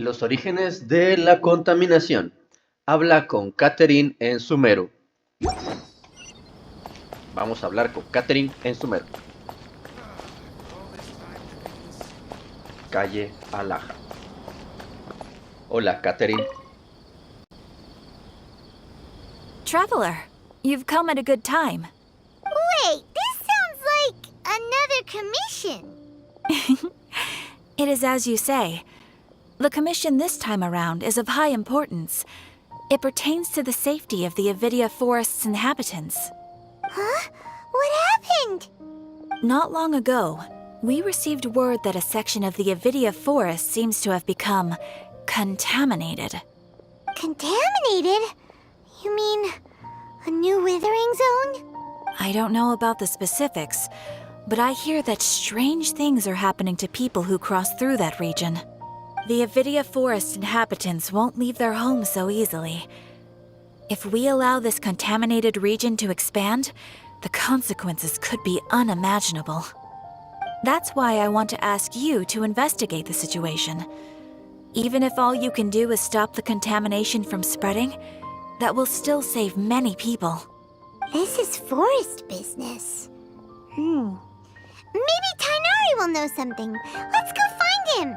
Los orígenes de la contaminación. Habla con Catherine en Sumeru. Vamos a hablar con Catherine en Sumeru. Calle Alaja. Hola, Catherine. Traveler, you've come at a good time. Wait, this sounds like another commission. It is as you say. The commission this time around is of high importance. It pertains to the safety of the Avidya forest's inhabitants. Huh? What happened? Not long ago, we received word that a section of the Avidya forest seems to have become contaminated. Contaminated? You mean a new withering zone? I don't know about the specifics, but I hear that strange things are happening to people who cross through that region. The Avidya forest inhabitants won't leave their homes so easily. If we allow this contaminated region to expand, the consequences could be unimaginable. That's why I want to ask you to investigate the situation. Even if all you can do is stop the contamination from spreading, that will still save many people. This is forest business. Maybe Tighnari will know something. Let's go find him.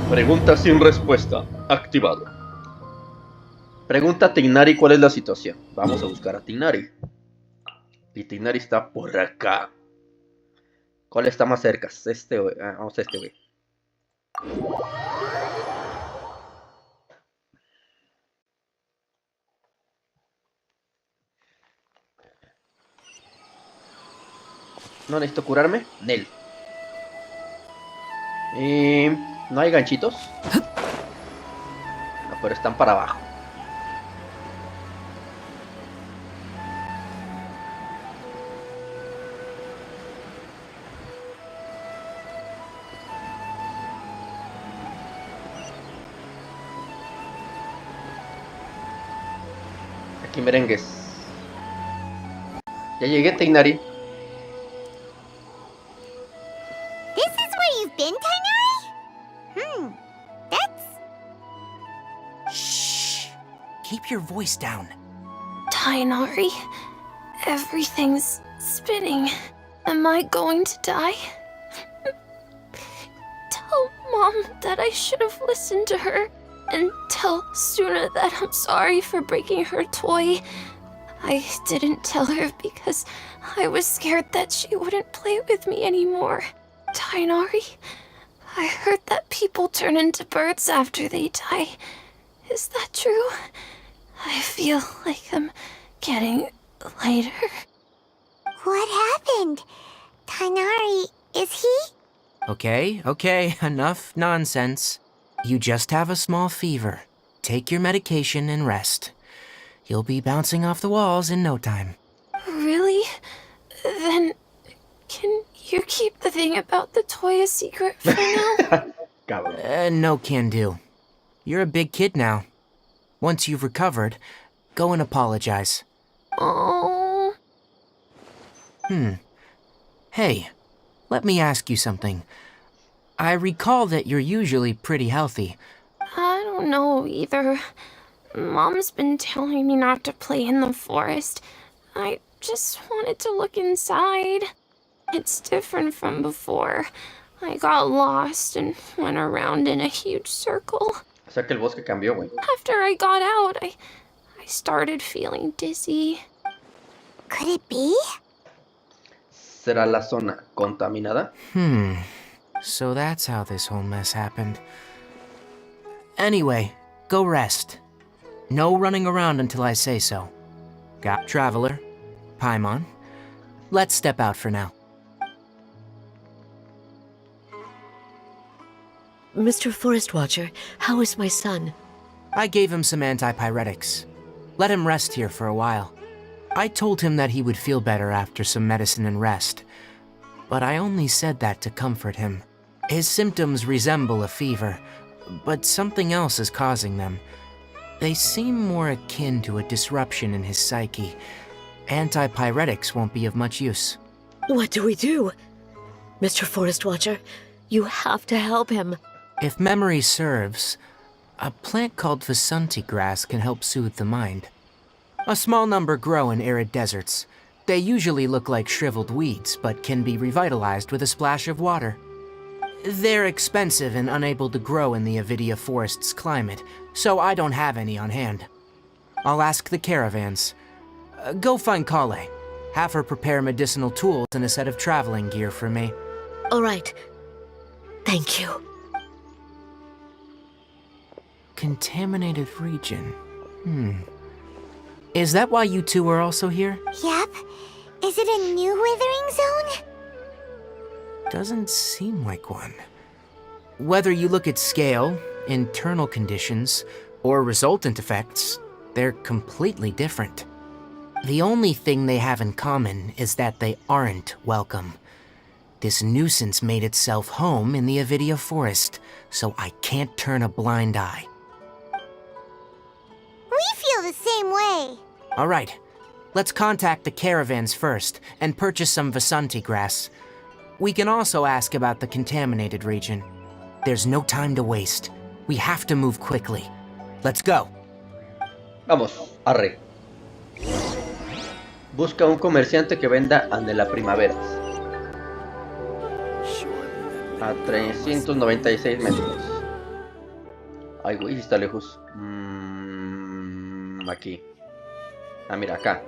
Pregunta sin respuesta. Activado. Pregunta a Tighnari cuál es la situación. Vamos a buscar a Tighnari. Y Tighnari está por acá. ¿Cuál está más cerca? Este güey. Vamos a este güey. ¿No necesito curarme? Nel. ¿No hay ganchitos? No, pero están para abajo. Aquí merengues. Ya llegué, Tighnari. This is where you've been, Tighnari? That's... Shh! Keep your voice down. Tighnari, everything's spinning. Am I going to die? Tell Mom that I should have listened to her, and tell Suna that I'm sorry for breaking her toy. I didn't tell her because I was scared that she wouldn't play with me anymore. Tighnari, I heard that people turn into birds after they die. Is that true? I feel like I'm getting lighter. What happened? Tighnari, is he? Okay, enough nonsense. You just have a small fever. Take your medication and rest. You'll be bouncing off the walls in no time. Really? Then, can you keep the thing about the toy a secret for now? No can do. You're a big kid now. Once you've recovered, go and apologize. Oh. Hey, let me ask you something. I recall that you're usually pretty healthy. I don't know either. Mom's been telling me not to play in the forest. I just wanted to look inside. It's different from before. I got lost and went around in a huge circle. O sea que el bosque cambió, güey. After I got out, I started feeling dizzy. Could it be? ¿Será la zona contaminada? So that's how this whole mess happened. Anyway, go rest. No running around until I say so. Got Traveler, Paimon. Let's step out for now. Mr. Forest Watcher, how is my son? I gave him some antipyretics. Let him rest here for a while. I told him that he would feel better after some medicine and rest. But I only said that to comfort him. His symptoms resemble a fever, but something else is causing them. They seem more akin to a disruption in his psyche. Antipyretics won't be of much use. What do we do? Mr. Forest Watcher, you have to help him. If memory serves, a plant called Vasanti grass can help soothe the mind. A small number grow in arid deserts. They usually look like shriveled weeds, but can be revitalized with a splash of water. They're expensive and unable to grow in the Avidya forest's climate, so I don't have any on hand. I'll ask the caravans. Go find Kale. Have her prepare medicinal tools and a set of traveling gear for me. All right. Thank you. Contaminated region. Is that why you two are also here? Yep. Is it a new withering zone? Doesn't seem like one. Whether you look at scale, internal conditions, or resultant effects, they're completely different. The only thing they have in common is that they aren't welcome. This nuisance made itself home in the Avidya forest, so I can't turn a blind eye. We feel the same way. All right, let's contact the caravans first and purchase some Vasanti grass. We can also ask about the contaminated region. There's no time to waste. We have to move quickly. Let's go. Vamos, arre. Busca un comerciante que venda anhelaprimaveras. A 396 metros. Ay, güey, está lejos. Aquí. Ah, mira, acá.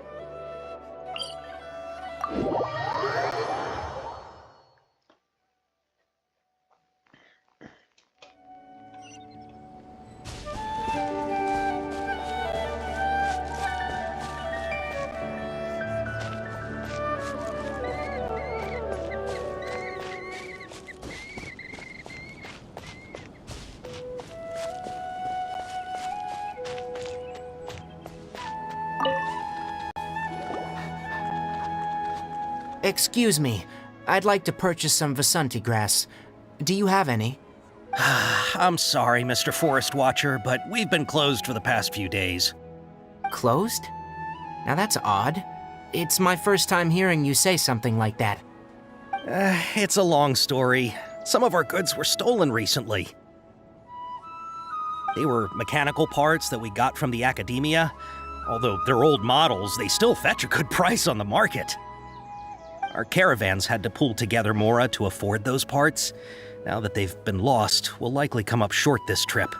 Excuse me, I'd like to purchase some Vasanti grass. Do you have any? I'm sorry, Mr. Forest Watcher, but we've been closed for the past few days. Closed? Now that's odd. It's my first time hearing you say something like that. It's a long story. Some of our goods were stolen recently. They were mechanical parts that we got from the academia. Although they're old models, they still fetch a good price on the market. Our caravans had to pool together more to afford those parts. Now that they've been lost, we'll likely come up short this trip.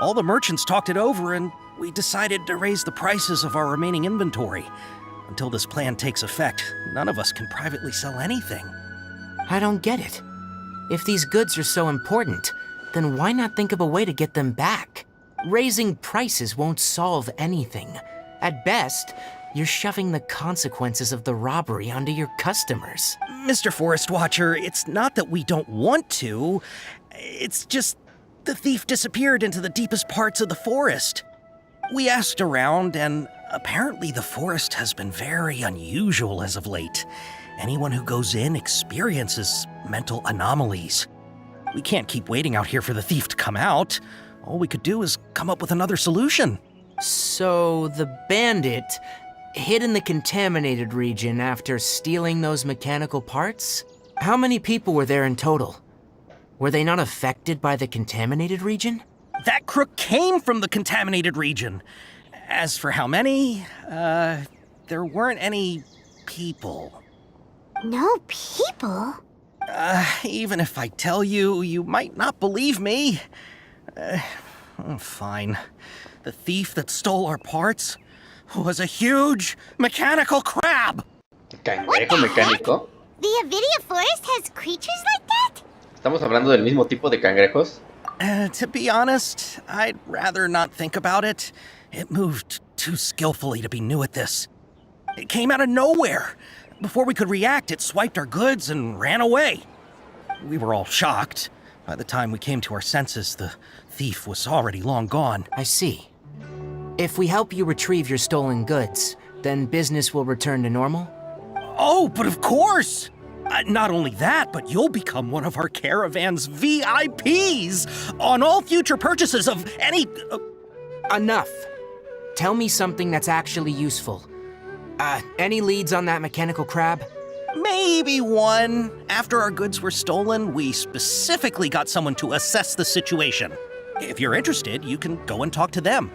All the merchants talked it over, and we decided to raise the prices of our remaining inventory. Until this plan takes effect, none of us can privately sell anything. I don't get it. If these goods are so important, then why not think of a way to get them back? Raising prices won't solve anything. At best, you're shoving the consequences of the robbery onto your customers. Mr. Forest Watcher, it's not that we don't want to. It's just the thief disappeared into the deepest parts of the forest. We asked around, and apparently the forest has been very unusual as of late. Anyone who goes in experiences mental anomalies. We can't keep waiting out here for the thief to come out. All we could do is come up with another solution. So the bandit hid in the contaminated region after stealing those mechanical parts? How many people were there in total? Were they not affected by the contaminated region? That crook came from the contaminated region. As for how many, there weren't any people. No people? Even if I tell you, you might not believe me. Fine. The thief that stole our parts was a huge mechanical crab. ¿Cangrejo mecánico? The Avidya forest has creatures like that? ¿Estamos hablando del mismo tipo de cangrejos? To be honest, I'd rather not think about it. It moved too skillfully to be new at this. It came out of nowhere. Before we could react, it swiped our goods and ran away. We were all shocked. By the time we came to our senses, the thief was already long gone. I see. If we help you retrieve your stolen goods, then business will return to normal? Oh, but of course! Not only that, but you'll become one of our caravan's VIPs on all future purchases of any... Enough. Tell me something that's actually useful. Any leads on that mechanical crab? Maybe one. After our goods were stolen, we specifically got someone to assess the situation. If you're interested, you can go and talk to them.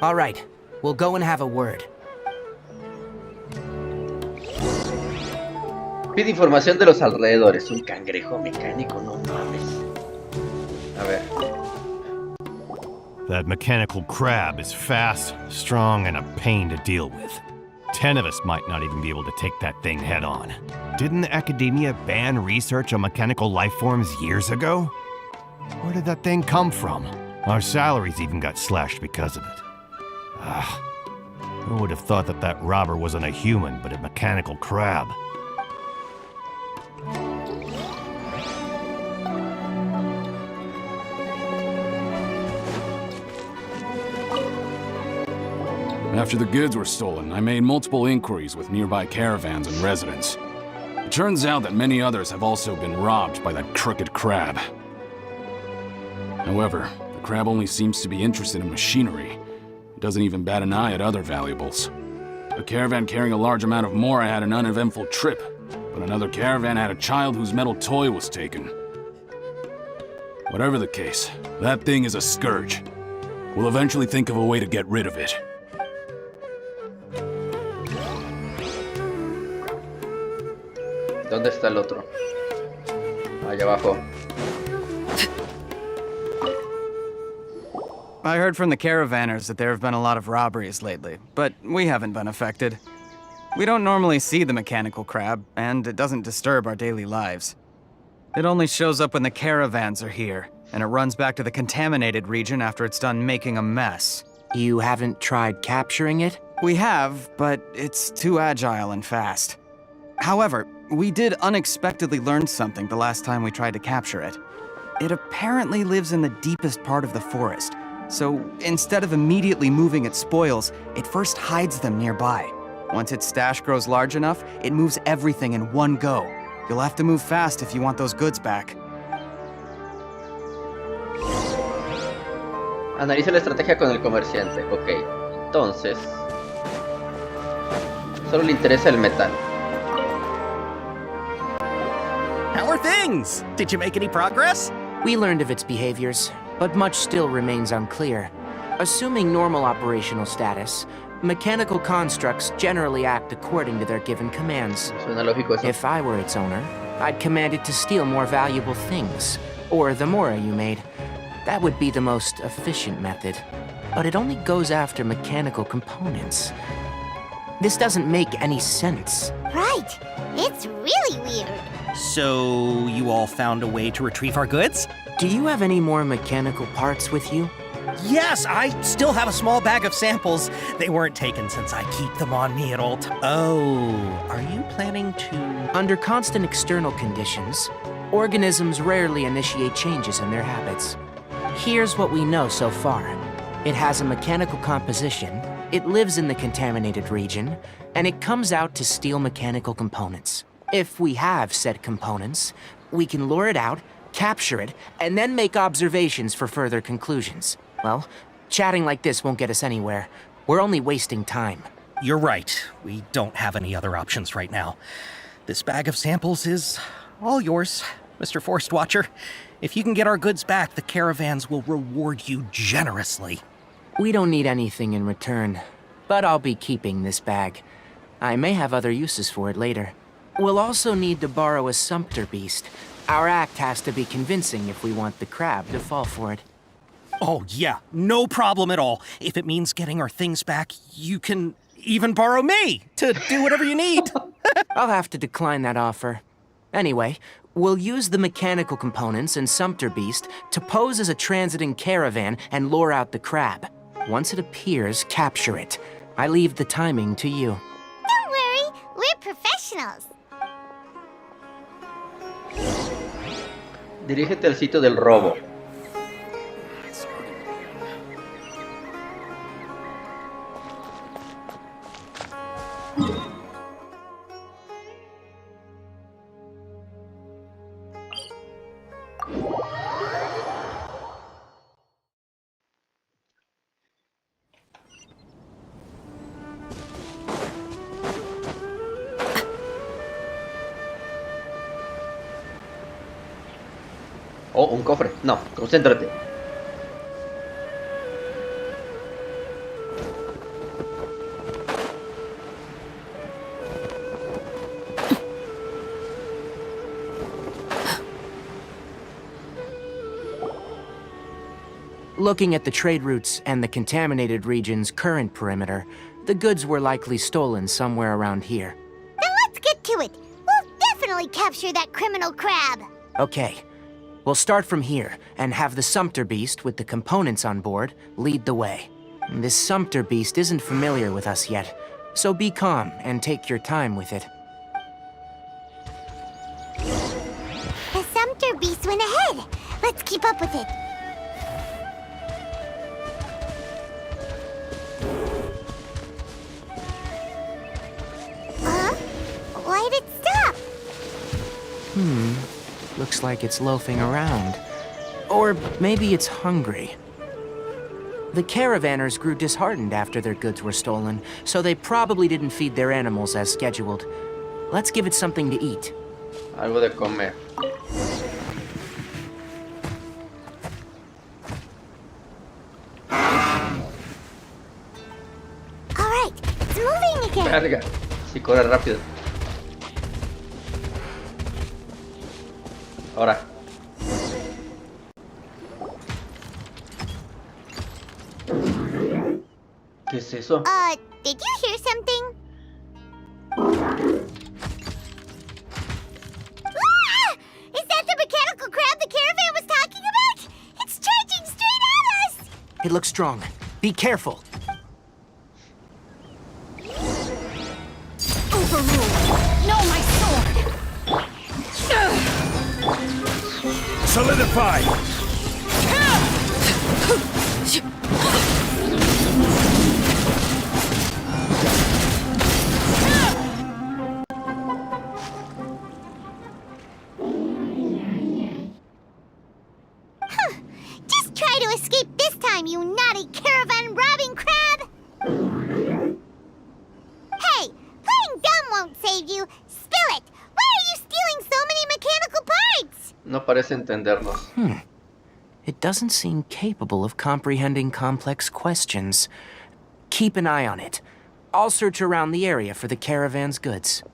All right, we'll go and have a word. Pide información de los alrededores. Un cangrejo mecánico, no mames. A ver. That mechanical crab is fast, strong, and a pain to deal with. 10 of us might not even be able to take that thing head on. Didn't the academia ban research on mechanical life forms years ago? Where did that thing come from? Our salaries even got slashed because of it. Who would have thought that that robber wasn't a human, but a mechanical crab? After the goods were stolen, I made multiple inquiries with nearby caravans and residents. It turns out that many others have also been robbed by that crooked crab. However, the crab only seems to be interested in machinery. It doesn't even bat an eye at other valuables. A caravan carrying a large amount of mora had an uneventful trip, but another caravan had a child whose metal toy was taken. Whatever the case, that thing is a scourge. We'll eventually think of a way to get rid of it. ¿Dónde está el otro? Allá abajo. I heard from the caravanners that there have been a lot of robberies lately, but we haven't been affected. We don't normally see the mechanical crab, and it doesn't disturb our daily lives. It only shows up when the caravans are here, and it runs back to the contaminated region after it's done making a mess. You haven't tried capturing it? We have, but it's too agile and fast. However, we did unexpectedly learn something the last time we tried to capture it. It apparently lives in the deepest part of the forest, so instead of immediately moving its spoils, it first hides them nearby. Once its stash grows large enough, it moves everything in one go. You'll have to move fast if you want those goods back. Analiza la estrategia con el comerciante. Ok, entonces... solo le interesa el metal. How are things? Did you make any progress? We learned of its behaviors, but much still remains unclear. Assuming normal operational status, mechanical constructs generally act according to their given commands. Suena lógico eso. If I were its owner, I'd command it to steal more valuable things, or the mora you made. That would be the most efficient method. But it only goes after mechanical components. This doesn't make any sense. Right. It's really weird. So, you all found a way to retrieve our goods? Do you have any more mechanical parts with you? Yes, I still have a small bag of samples. They weren't taken since I keep them on me at all times. Oh, are you planning to... Under constant external conditions, organisms rarely initiate changes in their habits. Here's what we know so far. It has a mechanical composition, it lives in the contaminated region, and it comes out to steal mechanical components. If we have said components, we can lure it out, capture it, and then make observations for further conclusions. Well, chatting like this won't get us anywhere. We're only wasting time. You're right. We don't have any other options right now. This bag of samples is all yours, Mr. Forest Watcher. If you can get our goods back, the caravans will reward you generously. We don't need anything in return, but I'll be keeping this bag. I may have other uses for it later. We'll also need to borrow a sumpter beast. Our act has to be convincing if we want the crab to fall for it. Oh, yeah, no problem at all. If it means getting our things back, you can even borrow me to do whatever you need. I'll have to decline that offer. Anyway, we'll use the mechanical components and sumpter beast to pose as a transiting caravan and lure out the crab. Once it appears, capture it. I leave the timing to you. Don't worry, we're professionals. Dirígete al sitio del robo. Oh, un cofre. No, concéntrate. Looking at the trade routes and the contaminated region's current perimeter, the goods were likely stolen somewhere around here. Then let's get to it. We'll definitely capture that criminal crab. Okay. We'll start from here and have the Sumpter Beast with the components on board lead the way. This Sumpter Beast isn't familiar with us yet, so be calm and take your time with it. The Sumpter Beast went ahead. Let's keep up with it. Why'd it stop? Looks like it's loafing around. Or maybe it's hungry. The caravanners grew disheartened after their goods were stolen, so they probably didn't feed their animals as scheduled. Let's give it something to eat. Algo de comer. Alright, it's moving again. Verga. Si corre rápido. Ahora. ¿Qué es eso? Did you hear something? Ah! Is that the mechanical crab the caravan was talking about? It's charging straight at us! It looks strong. Be careful. Overruled. No, my sword. Solidify! Just try to escape this time, you naughty caravan robbing crab! Hey, playing dumb won't save you. Spill it! Why are you stealing so many mechanical parts? No parece entendernos. It doesn't seem capable of comprehending complex questions. Keep an eye on it. I'll search around the area for the caravan's goods.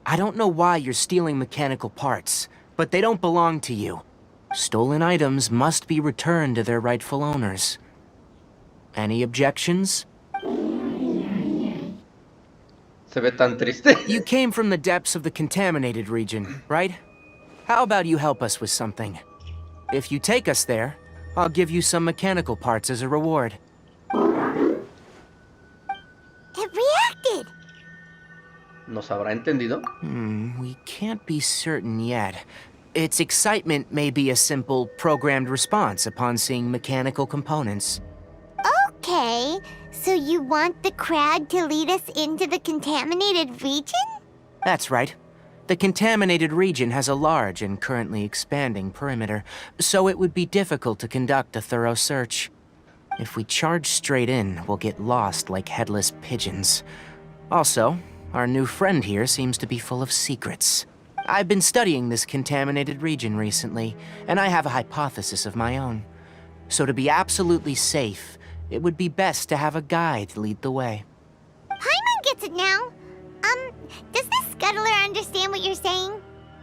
I don't know why you're stealing mechanical parts, but they don't belong to you. Stolen items must be returned to their rightful owners. Any objections? Se ve tan triste. You came from the depths of the contaminated region, right? How about you help us with something? If you take us there, I'll give you some mechanical parts as a reward. It reacted! ¿Nos habrá entendido? We can't be certain yet. Its excitement may be a simple, programmed response upon seeing mechanical components. Okay, so you want the crab to lead us into the contaminated region? That's right. The contaminated region has a large and currently expanding perimeter, so it would be difficult to conduct a thorough search. If we charge straight in, we'll get lost like headless pigeons. Also, our new friend here seems to be full of secrets. I've been studying this contaminated region recently, and I have a hypothesis of my own. So to be absolutely safe, it would be best to have a guide lead the way. Paimon gets it now. Does this scuttler understand what you're saying?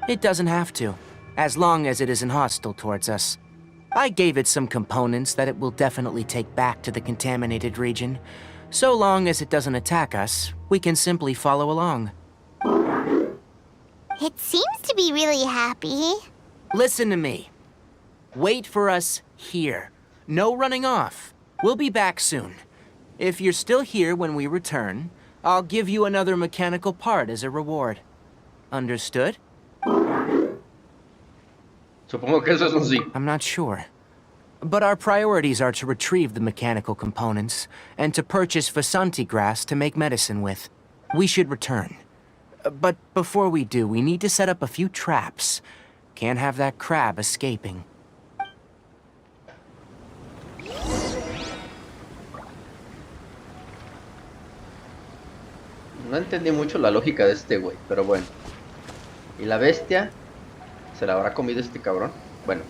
It doesn't have to, as long as it isn't hostile towards us. I gave it some components that it will definitely take back to the contaminated region. So long as it doesn't attack us, we can simply follow along. It seems to be really happy. Listen to me. Wait for us here. No running off. We'll be back soon. If you're still here when we return, I'll give you another mechanical part as a reward. Understood? Supongo que eso es un sí. I'm not sure. But our priorities are to retrieve the mechanical components, and to purchase Vasanti grass to make medicine with. We should return. But before we do, we need to set up a few traps. Can't have that crab escaping. No entendí mucho la lógica de este güey, pero bueno. ¿Y la bestia? ¿Se la habrá comido este cabrón? Bueno.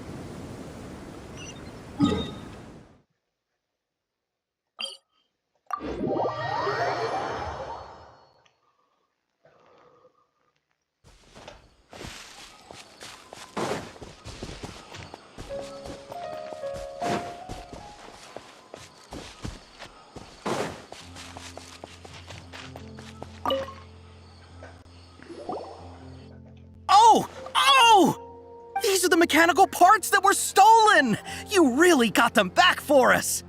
These are the mechanical parts that were stolen! You really got them back for us!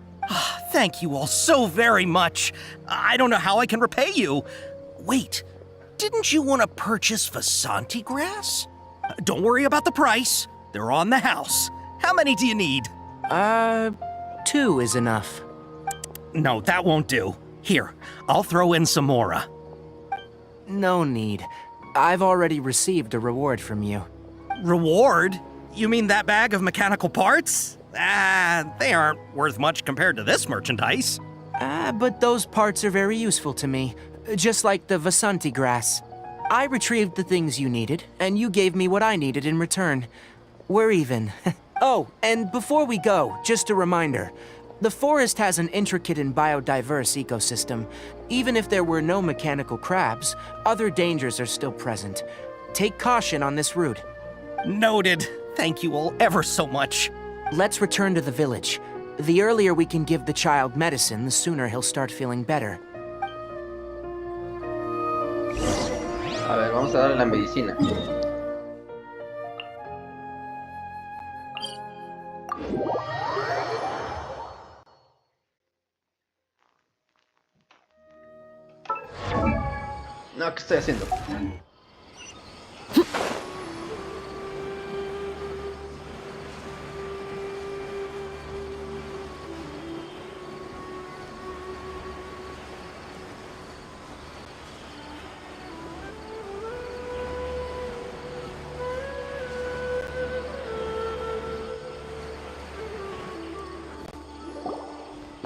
Thank you all so very much. I don't know how I can repay you. Wait, didn't you want to purchase Vasanti grass? Don't worry about the price. They're on the house. How many do you need? 2 is enough. No, that won't do. Here, I'll throw in some more. No need. I've already received a reward from you. Reward? You mean that bag of mechanical parts? They aren't worth much compared to this merchandise. But those parts are very useful to me, just like the Vasanti grass. I retrieved the things you needed, and you gave me what I needed in return. We're even. Oh, and before we go, just a reminder. The forest has an intricate and biodiverse ecosystem. Even if there were no mechanical crabs, other dangers are still present. Take caution on this route. Noted. Thank you all ever so much. Let's return to the village. The earlier we can give the child medicine, the sooner he'll start feeling better. A ver, vamos a darle la medicina. No, ¿qué estoy haciendo?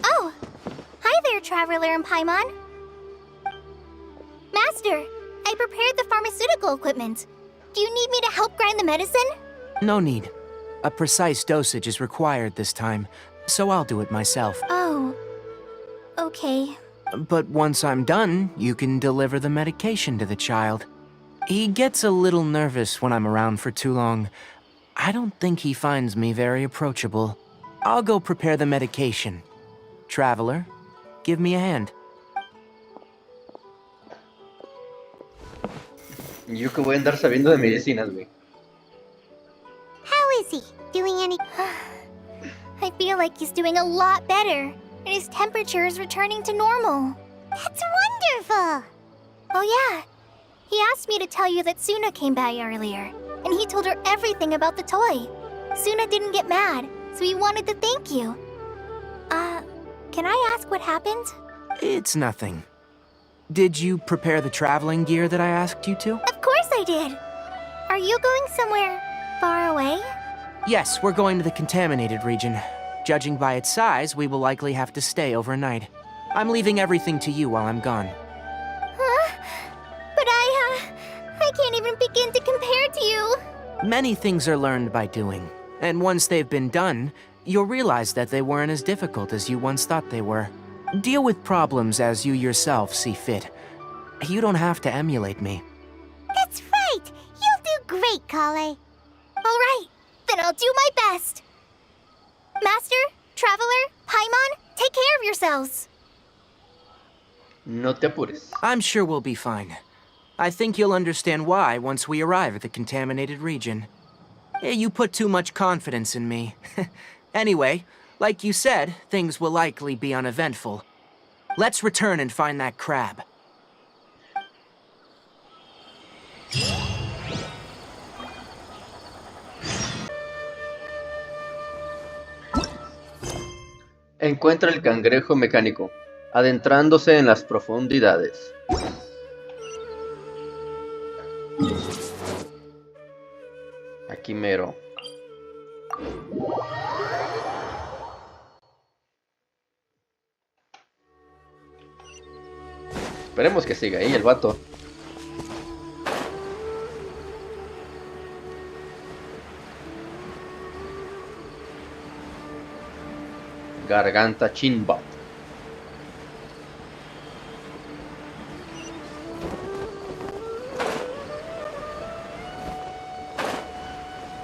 Oh! Hi there, Traveler and Paimon. Master, I prepared the pharmaceutical equipment. Do you need me to help grind the medicine? No need. A precise dosage is required this time, so I'll do it myself. Oh. Okay. But once I'm done, you can deliver the medication to the child. He gets a little nervous when I'm around for too long. I don't think he finds me very approachable. I'll go prepare the medication. Traveler, give me a hand. Yo que voy a andar sabiendo de medicinas, güey. How is he? Doing any... I feel like he's doing a lot better, and his temperature is returning to normal. That's wonderful! Oh yeah, he asked me to tell you that Suna came by earlier, and he told her everything about the toy. Suna didn't get mad, so he wanted to thank you. Can I ask what happened? It's nothing. Did you prepare the traveling gear that I asked you to? Of course I did! Are you going somewhere far away? Yes, we're going to the contaminated region. Judging by its size, we will likely have to stay overnight. I'm leaving everything to you while I'm gone. Huh? But I can't even begin to compare to you. Many things are learned by doing, and once they've been done, you'll realize that they weren't as difficult as you once thought they were. Deal with problems as you yourself see fit. You don't have to emulate me. That's right! You'll do great, Kale. Alright, then I'll do my best. Master, Traveler, Paimon, take care of yourselves. No te apures. I'm sure we'll be fine. I think you'll understand why once we arrive at the contaminated region. You put too much confidence in me. Anyway, like you said, things will likely be uneventful. Let's return and find that crab. Encuentra el cangrejo mecánico, adentrándose en las profundidades. Aquí mero. Esperemos que siga ahí el vato. Garganta Chinbot.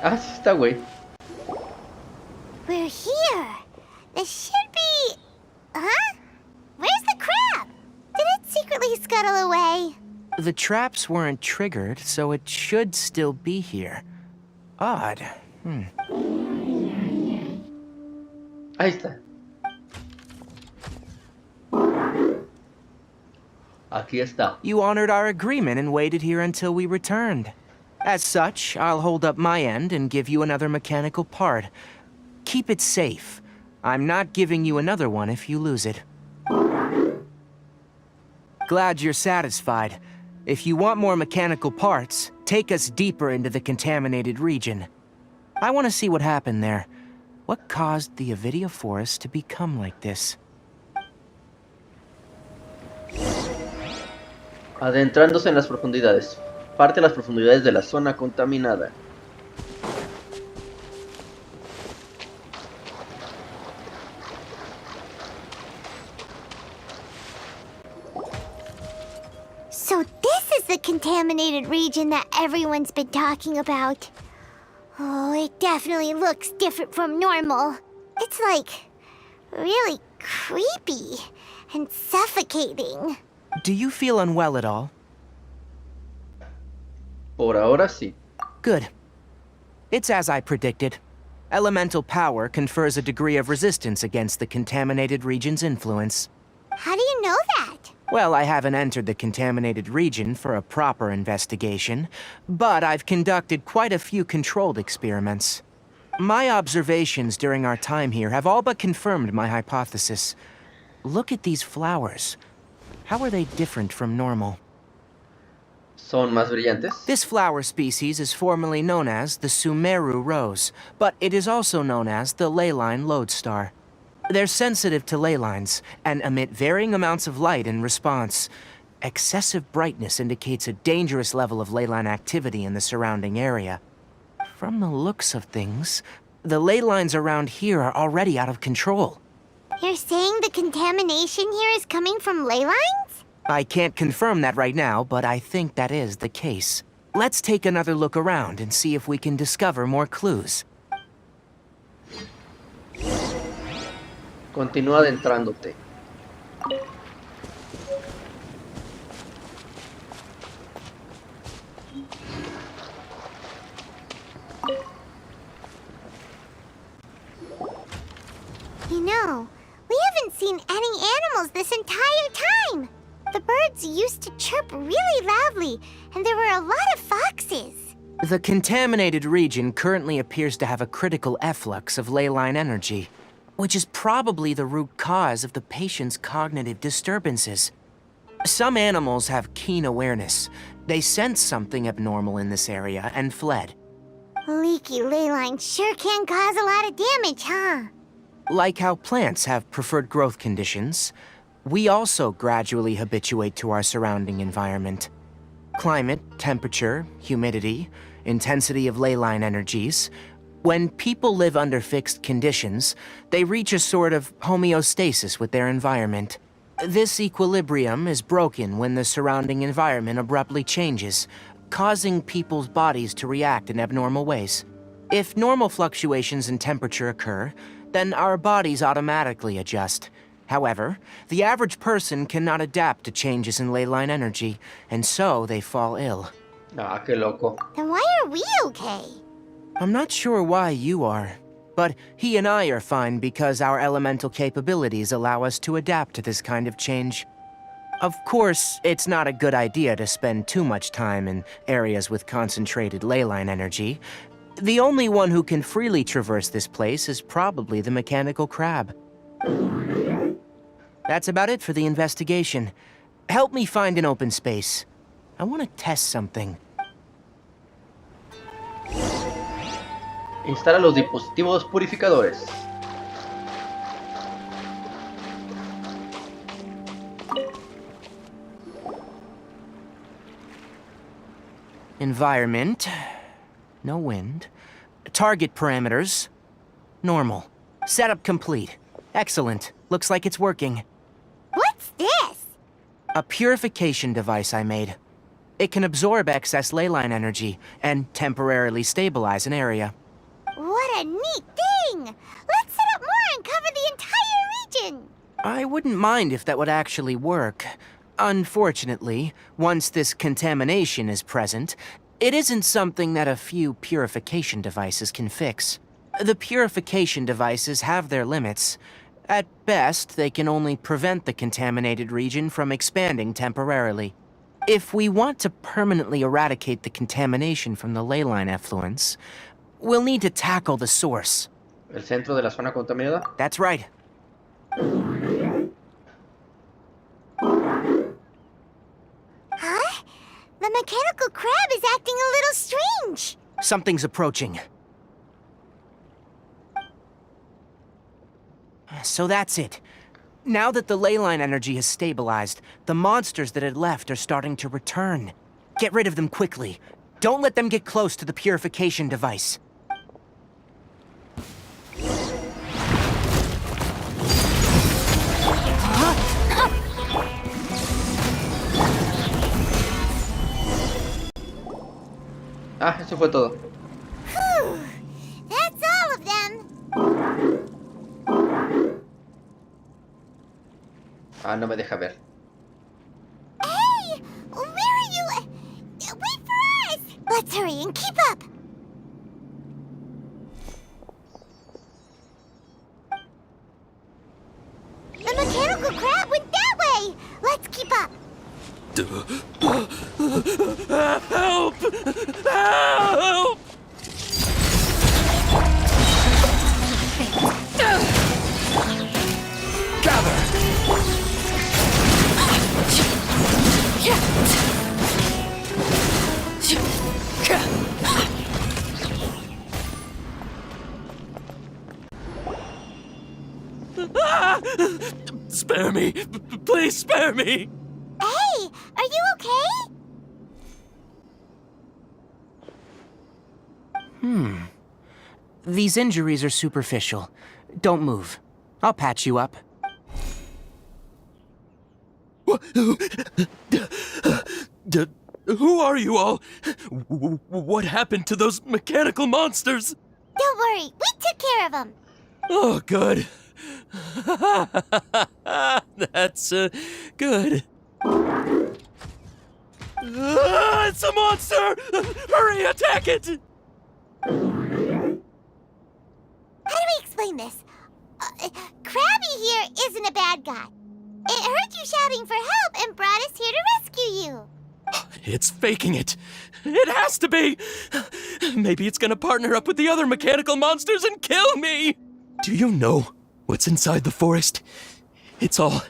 Ah, sí está, güey. We're here. This should be... Huh? Where's the crab? Did it secretly scuttle away? The traps weren't triggered, so it should still be here. Odd. Ahí está. Aquí está. You honored our agreement and waited here until we returned. As such, I'll hold up my end and give you another mechanical part. Keep it safe. I'm not giving you another one if you lose it. Glad you're satisfied. If you want more mechanical parts, take us deeper into the contaminated region. I want to see what happened there. What caused the Avidya forest to become like this? Adentrándose en las profundidades. Parte de las profundidades de la zona contaminada. So this is the contaminated region that everyone's been talking about. Oh, it definitely looks different from normal. It's like really creepy and suffocating. Do you feel unwell at all? Por ahora sí. Good. It's as I predicted. Elemental power confers a degree of resistance against the contaminated region's influence. How do you know that? Well, I haven't entered the contaminated region for a proper investigation, but I've conducted quite a few controlled experiments. My observations during our time here have all but confirmed my hypothesis. Look at these flowers. How are they different from normal? Son más brillantes. This flower species is formerly known as the Sumeru rose, but it is also known as the leyline lodestar. They're sensitive to ley lines and emit varying amounts of light in response. Excessive brightness indicates a dangerous level of ley line activity in the surrounding area. From the looks of things, the ley lines around here are already out of control. You're saying the contamination here is coming from ley lines? I can't confirm that right now, but I think that is the case. Let's take another look around and see if we can discover more clues. Continúa adentrándote. You know, we haven't seen any animals this entire time. The birds used to chirp really loudly, and there were a lot of foxes. The contaminated region currently appears to have a critical efflux of ley line energy, which is probably the root cause of the patient's cognitive disturbances. Some animals have keen awareness. They sensed something abnormal in this area and fled. Leaky ley lines sure can cause a lot of damage, huh? Like how plants have preferred growth conditions, we also gradually habituate to our surrounding environment. Climate, temperature, humidity, intensity of ley line energies. When people live under fixed conditions, they reach a sort of homeostasis with their environment. This equilibrium is broken when the surrounding environment abruptly changes, causing people's bodies to react in abnormal ways. If normal fluctuations in temperature occur, then our bodies automatically adjust. However, the average person cannot adapt to changes in ley line energy, and so they fall ill. Ah, qué loco. Then why are we okay? I'm not sure why you are, but he and I are fine because our elemental capabilities allow us to adapt to this kind of change. Of course, it's not a good idea to spend too much time in areas with concentrated ley line energy. The only one who can freely traverse this place is probably the mechanical crab. That's about it for the investigation. Help me find an open space. I want to test something. Instala los dispositivos purificadores. Environment. No wind. Target parameters. Normal. Setup complete. Excellent. Looks like it's working. What's this? A purification device I made. It can absorb excess ley line energy and temporarily stabilize an area. What a neat thing! Let's set up more and cover the entire region! I wouldn't mind if that would actually work. Unfortunately, once this contamination is present, it isn't something that a few purification devices can fix. The purification devices have their limits. At best, they can only prevent the contaminated region from expanding temporarily. If we want to permanently eradicate the contamination from the ley line effluence, we'll need to tackle the source. El centro de la zona contaminada. That's right. Huh? The mechanical crab is acting a little strange. Something's approaching. So that's it. Now that the ley line energy has stabilized, the monsters that had left are starting to return. Get rid of them quickly. Don't let them get close to the purification device. Ah, eso fue todo. Whew. That's all of them. Ah, no me deja ver. Hey! Where are you? Wait for us! Let's hurry and keep up! The mechanical crab went that way! Let's keep up! Help! Help! Gather! Spare me! Please spare me! Hey! Are you okay? These injuries are superficial. Don't move. I'll patch you up. Who are you all? What happened to those mechanical monsters? Don't worry, we took care of them. Oh, good. That's good. It's a monster! Hurry, attack it! How do we explain this? Krabby here isn't a bad guy. It heard you shouting for help and brought us here to rescue you. It's faking it. It has to be. Maybe it's gonna partner up with the other mechanical monsters and kill me. Do you know what's inside the forest? It's all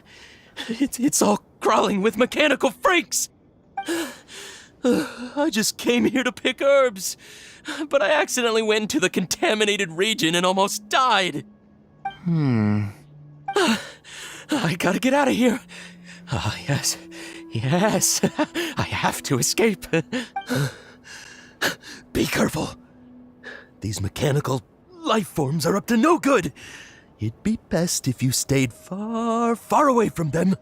crawling with mechanical freaks. I just came here to pick herbs, but I accidentally went into the contaminated region and almost died. I gotta get out of here. Ah, yes. Yes. I have to escape. Be careful. These mechanical life forms are up to no good. It'd be best if you stayed far, far away from them.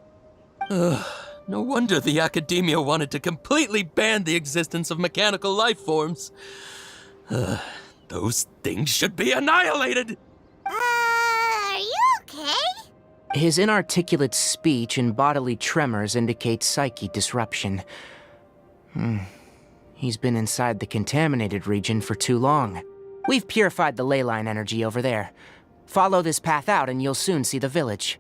No wonder the academia wanted to completely ban the existence of mechanical life forms. Those things should be annihilated! Are you okay? His inarticulate speech and bodily tremors indicate psyche disruption. He's been inside the contaminated region for too long. We've purified the ley line energy over there. Follow this path out and you'll soon see the village.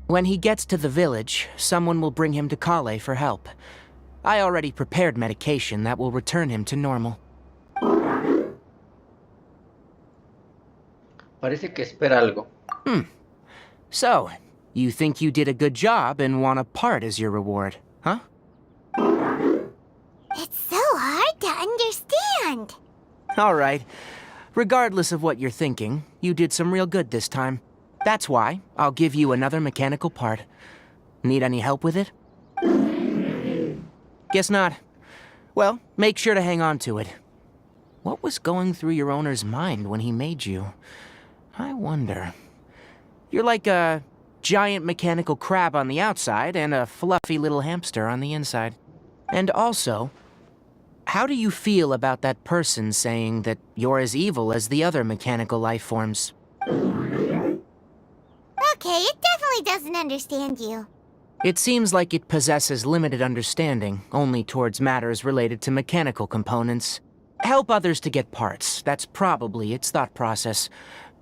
When he gets to the village, someone will bring him to Kale for help. I already prepared medication that will return him to normal. Parece que espera algo. So, you think you did a good job and want a part as your reward, huh? It's so hard to understand. All right. Regardless of what you're thinking, you did some real good this time. That's why I'll give you another mechanical part. Need any help with it? Guess not. Well, make sure to hang on to it. What was going through your owner's mind when he made you? I wonder. You're like a giant mechanical crab on the outside and a fluffy little hamster on the inside. And also, how do you feel about that person saying that you're as evil as the other mechanical life forms? Okay, it definitely doesn't understand you. It seems like it possesses limited understanding, only towards matters related to mechanical components. Help others to get parts, that's probably its thought process.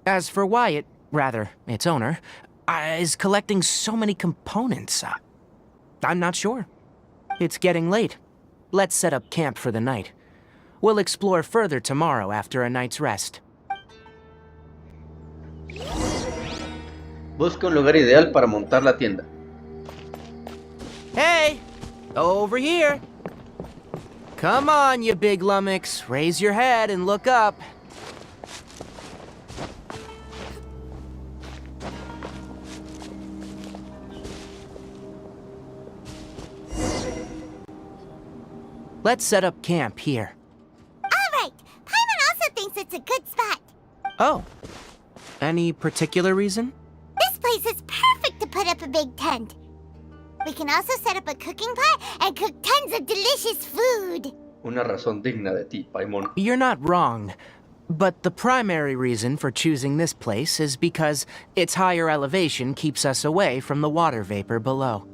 As for why it, rather, its owner, is collecting so many components, I'm not sure. It's getting late. Let's set up camp for the night. We'll explore further tomorrow after a night's rest. Busca un lugar ideal para montar la tienda. Hey! Over here! Come on, you big lummox. Raise your head and look up. Let's set up camp here. Alright, Paimon also thinks it's a good spot. Oh. Any particular reason? This place is perfect to put up a big tent. We can also set up a cooking pot and cook tons of delicious food. Una razón digna de ti, Paimon. You're not wrong. But the primary reason for choosing this place is because its higher elevation keeps us away from the water vapor below.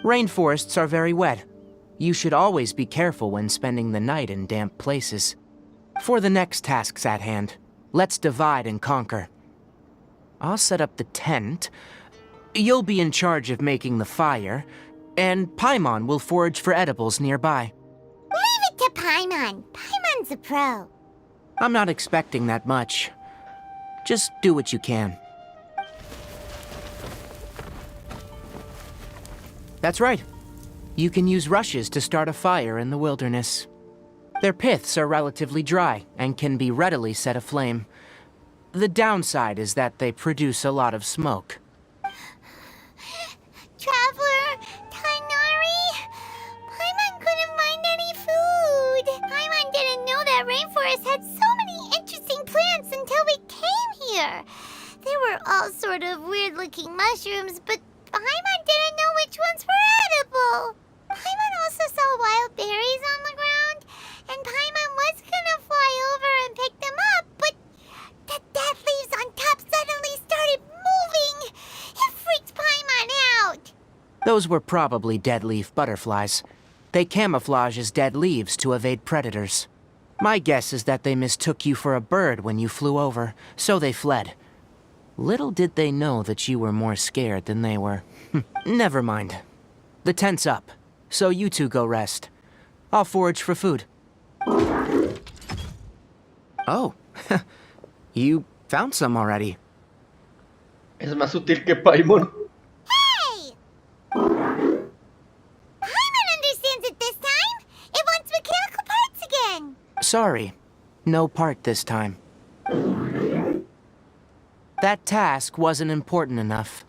Rainforests are very wet. You should always be careful when spending the night in damp places. For the next tasks at hand, let's divide and conquer. I'll set up the tent. You'll be in charge of making the fire, and Paimon will forage for edibles nearby. Leave it to Paimon. Paimon's a pro. I'm not expecting that much. Just do what you can. That's right. You can use rushes to start a fire in the wilderness. Their piths are relatively dry and can be readily set aflame. The downside is that they produce a lot of smoke. Traveler, Tighnari, Paimon couldn't find any food. Paimon didn't know that rainforest had so many interesting plants until we came here. There were all sort of weird-looking mushrooms, but Paimon didn't know which ones were edible. Paimon also saw wild berries on the ground, and Paimon was gonna fly over and pick them up, but the dead leaves on top suddenly started moving. It freaked Paimon out. Those were probably dead leaf butterflies. They camouflage as dead leaves to evade predators. My guess is that they mistook you for a bird when you flew over, so they fled. Little did they know that you were more scared than they were. Never mind. The tent's up, so you two go rest. I'll forage for food. Oh, you found some already. Es más útil que Paimon. Hey! Paimon understands it this time. It wants mechanical parts again. Sorry, no part this time. That task wasn't important enough.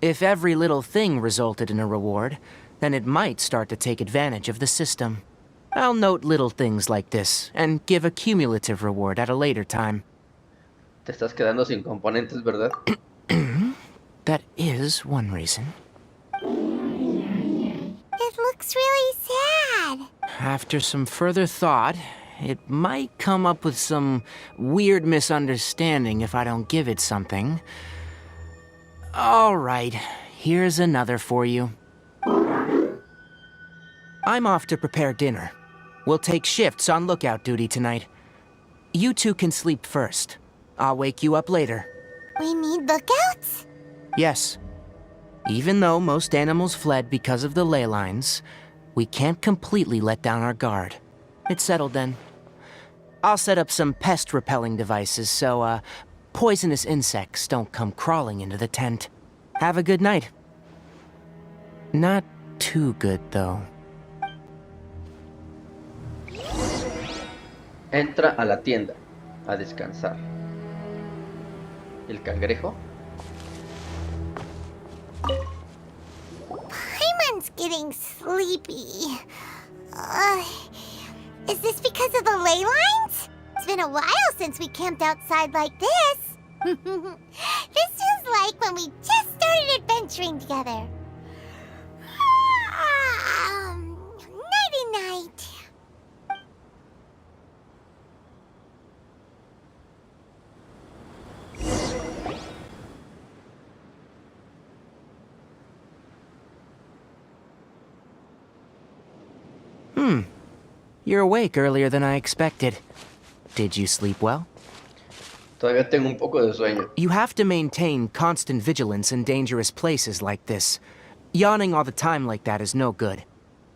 If every little thing resulted in a reward, then it might start to take advantage of the system. I'll note little things like this, and give a cumulative reward at a later time. Te estás quedando sin componentes, ¿verdad? That is one reason. It looks really sad. After some further thought, it might come up with some weird misunderstanding if I don't give it something. All right, here's another for you. I'm off to prepare dinner. We'll take shifts on lookout duty tonight. You two can sleep first. I'll wake you up later. We need lookouts? Yes. Even though most animals fled because of the ley lines, we can't completely let down our guard. It's settled then. I'll set up some pest-repelling devices so, poisonous insects don't come crawling into the tent. Have a good night. Not too good, though. Entra a la tienda a descansar. El cangrejo. Paimon's getting sleepy. Is this because of the ley lines? It's been a while since we camped outside like this. This is like when we just started adventuring together. Nighty-night. You're awake earlier than I expected. Did you sleep well? Todavía tengo un poco de sueño. You have to maintain constant vigilance in dangerous places like this. Yawning all the time like that is no good.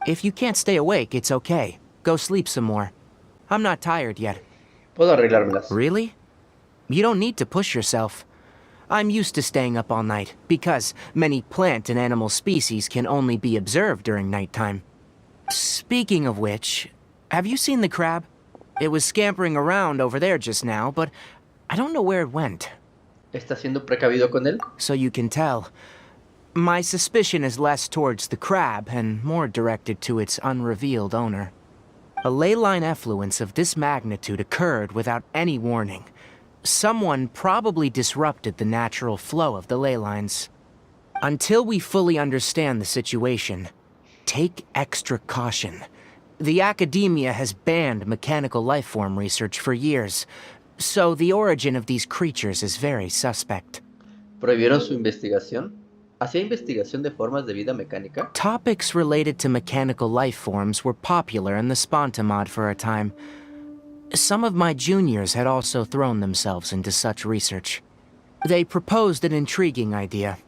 If you can't stay awake, it's okay. Go sleep some more. I'm not tired yet. Puedo arreglármelas. Really? You don't need to push yourself. I'm used to staying up all night, because many plant and animal species can only be observed during nighttime. Speaking of which, have you seen the crab? It was scampering around over there just now, but I don't know where it went. ¿Está siendo precavido con él? So you can tell. My suspicion is less towards the crab and more directed to its unrevealed owner. A ley line effluence of this magnitude occurred without any warning. Someone probably disrupted the natural flow of the ley lines. Until we fully understand the situation, take extra caution. The academia has banned mechanical lifeform research for years, so the origin of these creatures is very suspect. ¿Prohibieron su investigación? ¿Hacía investigación de formas de vida mecánica? Topics related to mechanical lifeforms were popular in the Spontamod for a time. Some of my juniors had also thrown themselves into such research. They proposed an intriguing idea.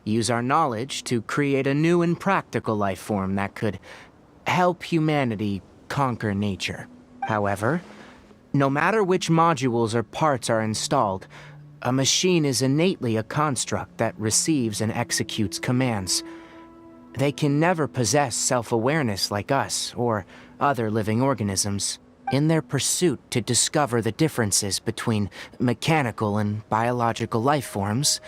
Use our knowledge to create a new and practical life form that could help humanity conquer nature. However, no matter which modules or parts are installed, a machine is innately a construct that receives and executes commands. They can never possess self-awareness like us or other living organisms. In their pursuit to discover the differences between mechanical and biological life forms,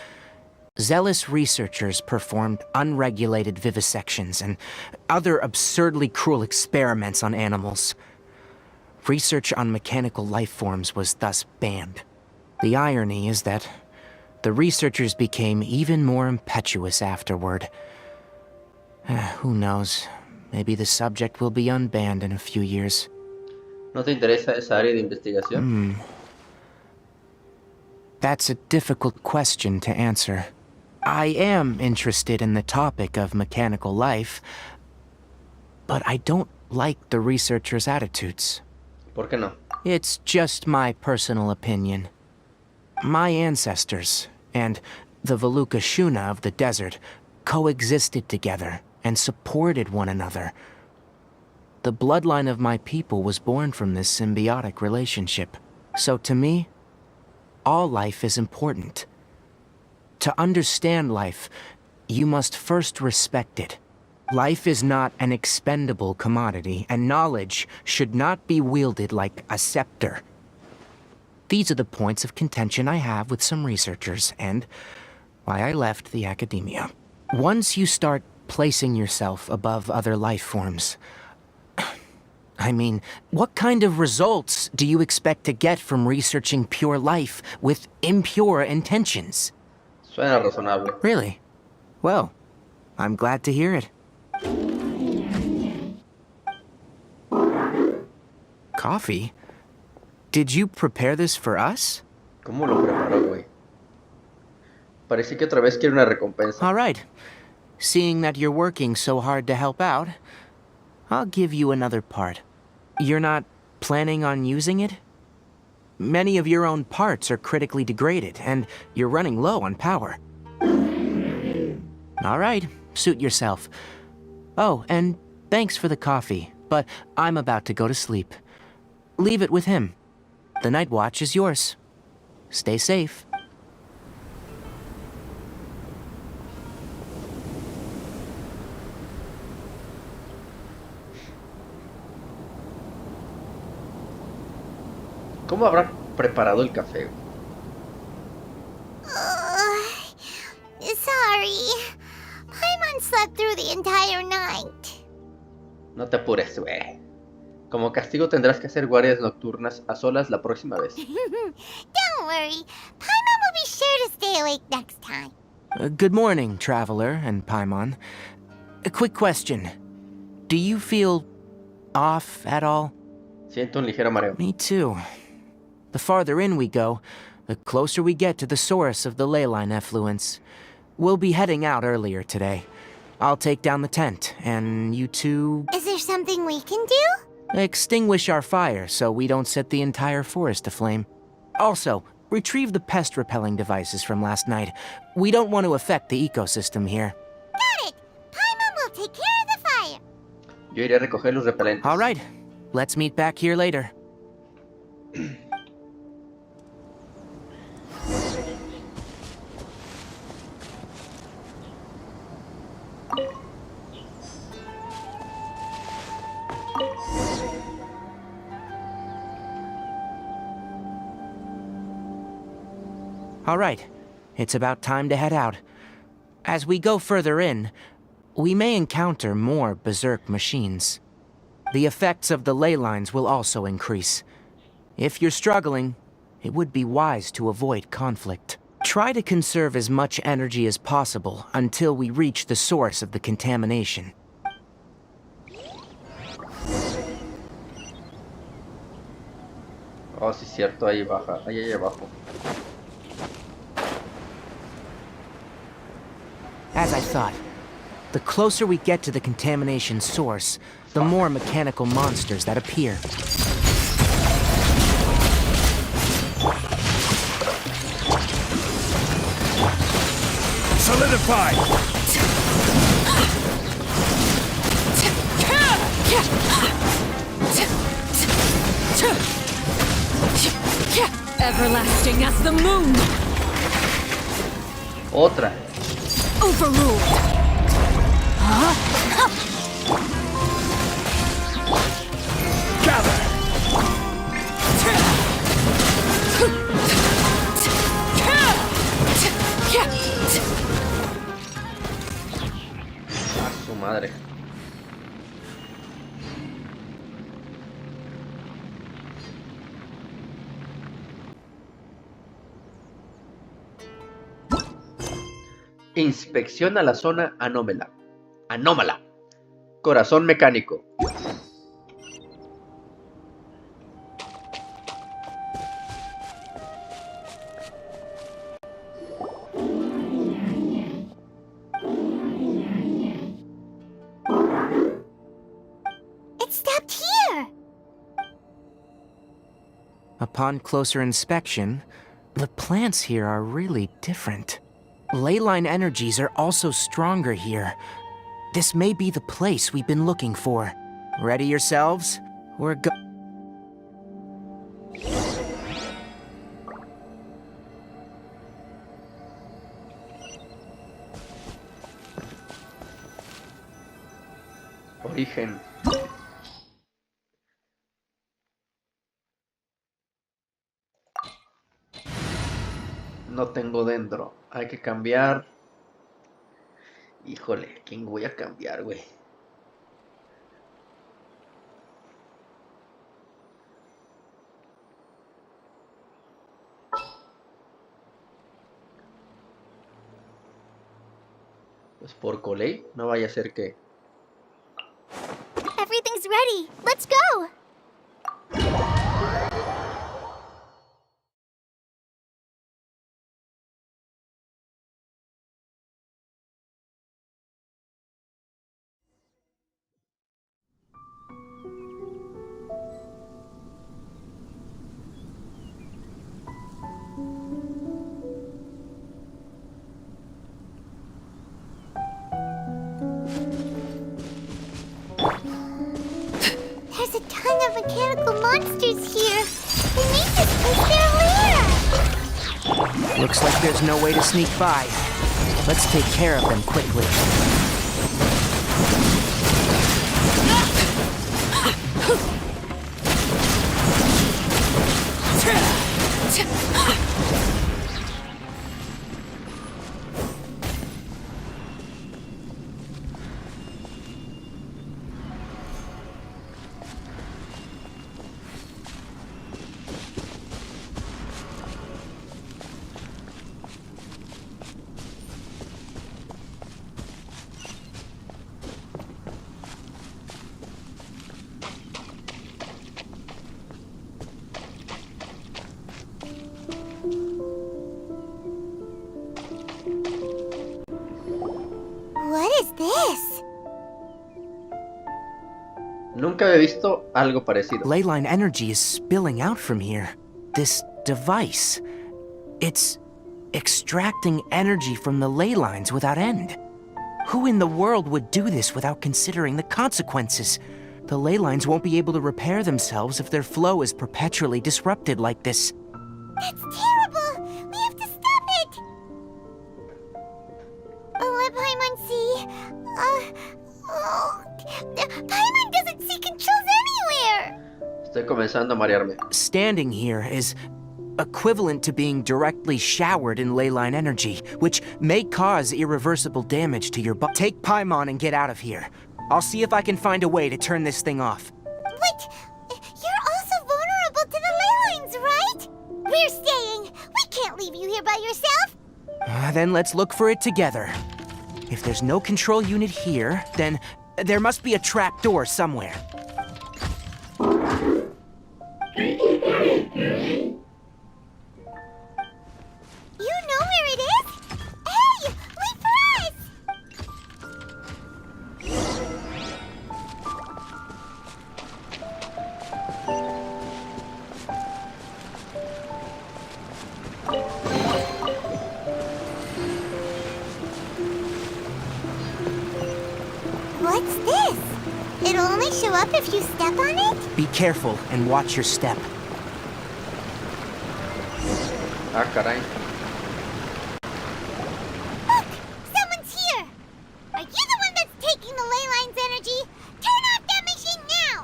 zealous researchers performed unregulated vivisections and other absurdly cruel experiments on animals. Research on mechanical life forms was thus banned. The irony is that the researchers became even more impetuous afterward. Who knows? Maybe the subject will be unbanned in a few years. ¿No te interesa esa área de investigación? That's a difficult question to answer. I am interested in the topic of mechanical life, but I don't like the researchers' attitudes. ¿Por qué no? It's just my personal opinion. My ancestors and the Veluka Shuna of the desert coexisted together and supported one another. The bloodline of my people was born from this symbiotic relationship. So to me, all life is important. To understand life, you must first respect it. Life is not an expendable commodity, and knowledge should not be wielded like a scepter. These are the points of contention I have with some researchers, and why I left the academia. Once you start placing yourself above other life forms, I mean, what kind of results do you expect to get from researching pure life with impure intentions? Suena razonable. Really? Well, I'm glad to hear it. Coffee? Did you prepare this for us? ¿Cómo lo preparó, güey? Parece que otra vez quiere una recompensa. All right. Seeing that you're working so hard to help out, I'll give you another part. You're not planning on using it? Many of your own parts are critically degraded, and you're running low on power. All right, suit yourself. Oh, and thanks for the coffee, but I'm about to go to sleep. Leave it with him. The night watch is yours. Stay safe. ¿Cómo habrá preparado el café? Sorry. Paimon slept through the entire night. No te apures, güey. Como castigo tendrás que hacer guardias nocturnas a solas la próxima vez. Don't worry. Paimon will be sure to stay awake next time. Good morning, Traveler and Paimon. A quick question. Do you feel off at all? Siento un ligero mareo. Me too. The farther in we go, the closer we get to the source of the ley line effluence. We'll be heading out earlier today. I'll take down the tent, and you two... Is there something we can do? extinguish our fire so we don't set the entire forest aflame. Also, retrieve the pest-repelling devices from last night. We don't want to affect the ecosystem here. Got it! Paimon will take care of the fire. Yo iré a recoger los repelentes. All right. Let's meet back here later. All right. It's about time to head out. As we go further in, we may encounter more berserk machines. The effects of the ley lines will also increase. If you're struggling, it would be wise to avoid conflict. Try to conserve as much energy as possible until we reach the source of the contamination. Oh, sí, cierto, ahí baja, ahí abajo. As I thought, the closer we get to the contamination source, the more mechanical monsters that appear. Solidify! Everlasting as the moon! Otra. Overruled! Gather! A su madre. Inspecciona la zona anómala. Anómala. Corazón mecánico. It stopped here. Upon closer inspection, the plants here are really different. Ley line energies are also stronger here. This may be the place we've been looking for. Ready yourselves? We're go- Origen. No tengo dentro. Hay que cambiar. Híjole, ¿quién voy a cambiar, güey? Pues por coley, no vaya a ser que... Everything's ready. Let's go. There's a ton of mechanical monsters here. We need this place their lair. Looks like there's no way to sneak by. Let's take care of them quickly. Nunca había visto algo parecido. Leyline energy is spilling out from here. This device. It's extracting energy from the ley lines without end. Who in the world would do this without considering the consequences? The ley lines won't be able to repair themselves if their flow is perpetually disrupted like this. That's terrible! We have to stop it! Let Paimon see. Paimon doesn't see controls anywhere! Estoy comenzando a marearme. Standing here is equivalent to being directly showered in leyline energy, which may cause irreversible damage to your body. Take Paimon and get out of here. I'll see if I can find a way to turn this thing off. But you're also vulnerable to the ley lines, right? We're staying. We can't leave you here by yourself. Then let's look for it together. If there's no control unit here, then there must be a trap door somewhere. You know where it is? Hey, wait for us! What's this? It'll only show up if you step on it? Be careful and watch your step. Ah, caray. Look! Someone's here! Are you the one that's taking the ley line's energy? Turn off that machine now!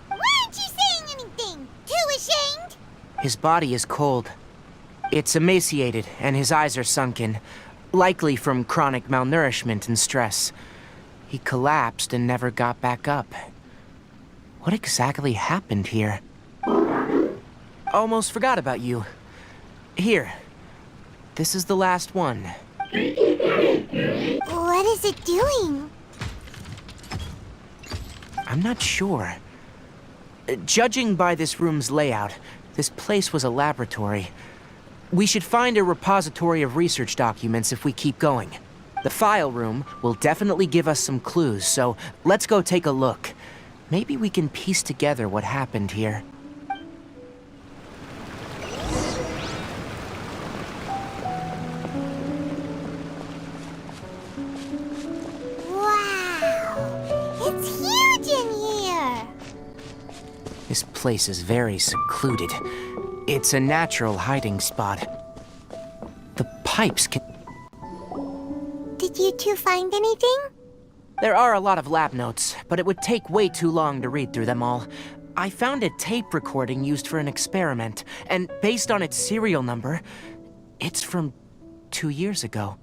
Why aren't you saying anything? Too ashamed? His body is cold. It's emaciated, and his eyes are sunken, likely from chronic malnourishment and stress. He collapsed and never got back up. What exactly happened here? Almost forgot about you. Here. This is the last one. What is it doing? I'm not sure. Judging by this room's layout, this place was a laboratory. We should find a repository of research documents if we keep going. The file room will definitely give us some clues, so let's go take a look. Maybe we can piece together what happened here. Wow! It's huge in here! This place is very secluded. It's a natural hiding spot. The pipes can... Did you two find anything? There are a lot of lab notes, but it would take way too long to read through them all. I found a tape recording used for an experiment, and based on its serial number, it's from 2 years ago.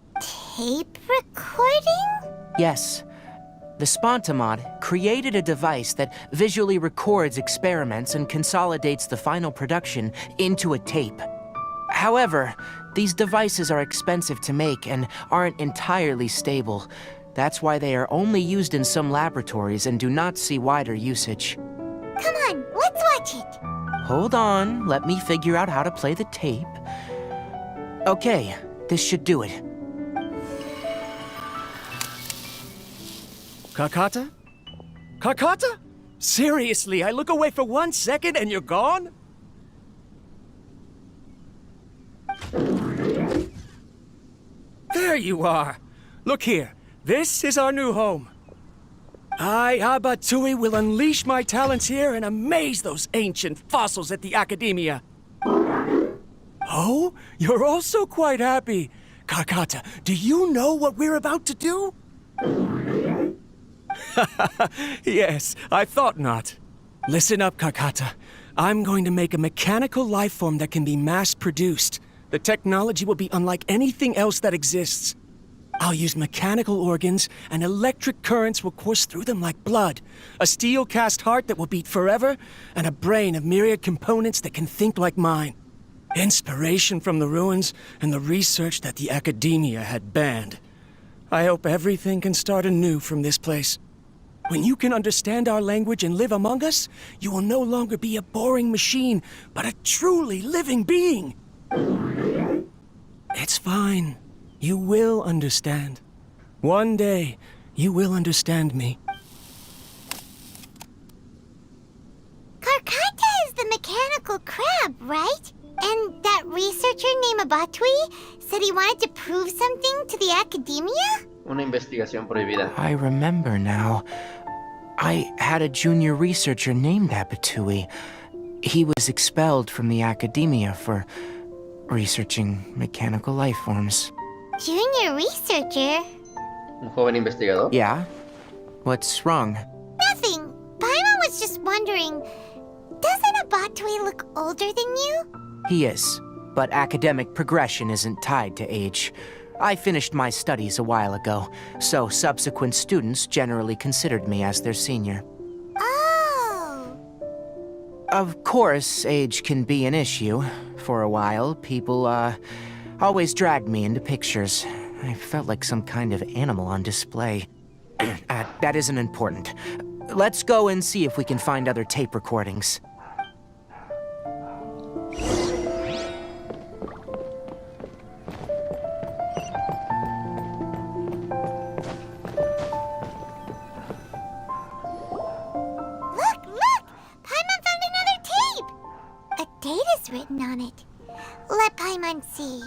Tape recording? Yes. The Spontamod created a device that visually records experiments and consolidates the final production into a tape. However, these devices are expensive to make and aren't entirely stable. That's why they are only used in some laboratories and do not see wider usage. Come on, let's watch it. Hold on, let me figure out how to play the tape. Okay, this should do it. Karkata? Karkata? Seriously, I look away for 1 second and you're gone? There you are. Look here. This is our new home. I, Abatui, will unleash my talents here and amaze those ancient fossils at the Academia. Oh, you're also quite happy. Karkata, do you know what we're about to do? Yes, I thought not. Listen up, Karkata. I'm going to make a mechanical life form that can be mass-produced. The technology will be unlike anything else that exists. I'll use mechanical organs, and electric currents will course through them like blood. A steel-cast heart that will beat forever, and a brain of myriad components that can think like mine. Inspiration from the ruins and the research that the Academia had banned. I hope everything can start anew from this place. When you can understand our language and live among us, you will no longer be a boring machine, but a truly living being. It's fine. You will understand. One day, you will understand me. crab, right? And that researcher named Abatui said he wanted to prove something to the academia? Una investigación prohibida. I remember now. I had a junior researcher named Abatui. He was expelled from the academia for researching mechanical life forms. Junior researcher? Un joven investigador. Yeah? What's wrong? Nothing. Paimon was just wondering, doesn't Abatui look older than you? He is, but academic progression isn't tied to age. I finished my studies a while ago, so subsequent students generally considered me as their senior. Oh. Of course, age can be an issue. For a while, people, always dragged me into pictures. I felt like some kind of animal on display. That isn't important. Let's go and see if we can find other tape recordings. Written on it. Let Paimon see.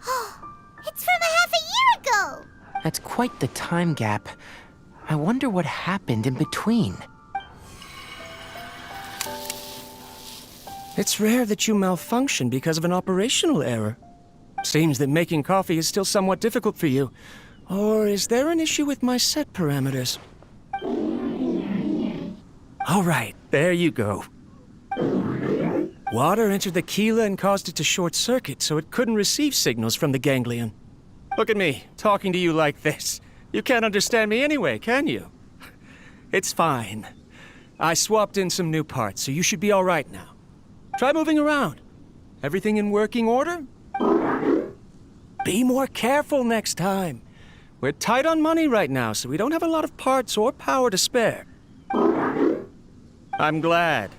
Oh, it's from half a year ago! That's quite the time gap. I wonder what happened in between. It's rare that you malfunction because of an operational error. Seems that making coffee is still somewhat difficult for you. Or is there an issue with my set parameters? All right, there you go. Water entered the chela and caused it to short-circuit, so it couldn't receive signals from the ganglion. Look at me, talking to you like this. You can't understand me anyway, can you? It's fine. I swapped in some new parts, so you should be all right now. Try moving around. Everything in working order? Be more careful next time. We're tight on money right now, so we don't have a lot of parts or power to spare. I'm glad.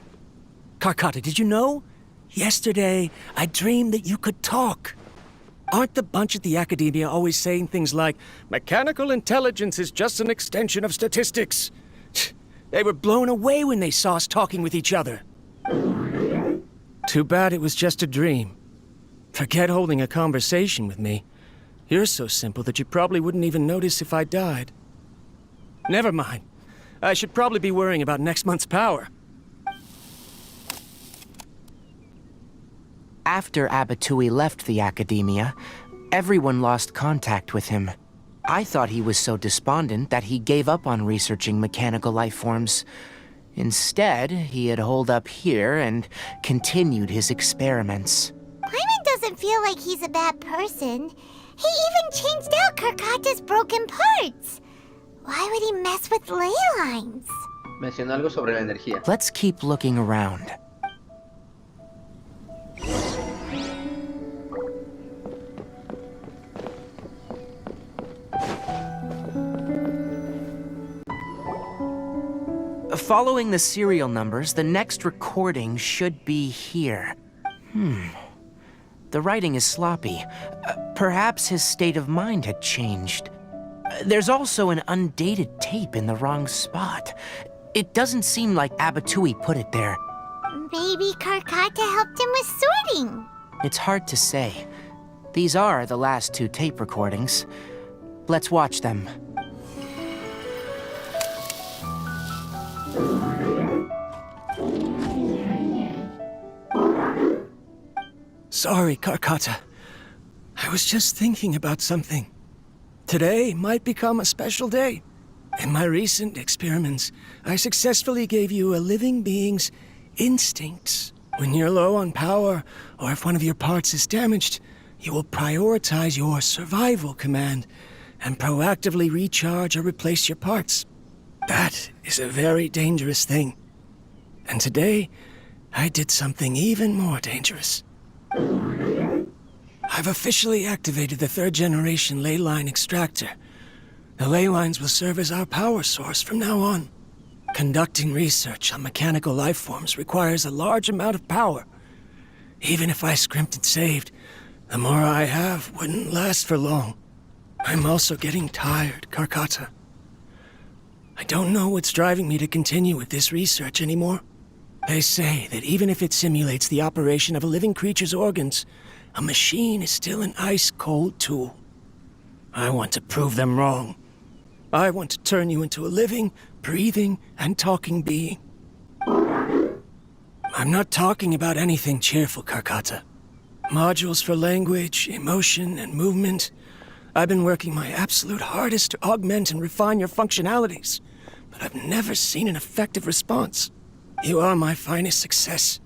Karkata, did you know? Yesterday, I dreamed that you could talk. Aren't the bunch at the academia always saying things like, mechanical intelligence is just an extension of statistics? They were blown away when they saw us talking with each other. Too bad it was just a dream. Forget holding a conversation with me. You're so simple that you probably wouldn't even notice if I died. Never mind. I should probably be worrying about next month's power. After Abatui left the academia, everyone lost contact with him. I thought he was so despondent that he gave up on researching mechanical life forms. Instead, he had holed up here and continued his experiments. Paimon doesn't feel like he's a bad person. He even changed out Karkata's broken parts. Why would he mess with ley lines? Mencionó algo sobre la energía. Let's keep looking around. Following the serial numbers, the next recording should be here. The writing is sloppy. Perhaps his state of mind had changed. There's also an undated tape in the wrong spot. It doesn't seem like Abatui put it there. Maybe Karkata helped him with sorting. It's hard to say. These are the last two tape recordings. Let's watch them. Sorry, Karkata. I was just thinking about something. Today might become a special day. In my recent experiments, I successfully gave you a living being's instincts. When you're low on power, or if one of your parts is damaged, you will prioritize your survival command and proactively recharge or replace your parts. That is a very dangerous thing. And today, I did something even more dangerous. I've officially activated the third-generation ley line extractor. The ley lines will serve as our power source from now on. Conducting research on mechanical life forms requires a large amount of power. Even if I scrimped and saved, the more I have wouldn't last for long. I'm also getting tired, Karkata. I don't know what's driving me to continue with this research anymore. They say that even if it simulates the operation of a living creature's organs, a machine is still an ice-cold tool. I want to prove them wrong. I want to turn you into a living, breathing, and talking being. I'm not talking about anything cheerful, Karkata. Modules for language, emotion, and movement. I've been working my absolute hardest to augment and refine your functionalities, but I've never seen an effective response. You are my finest success,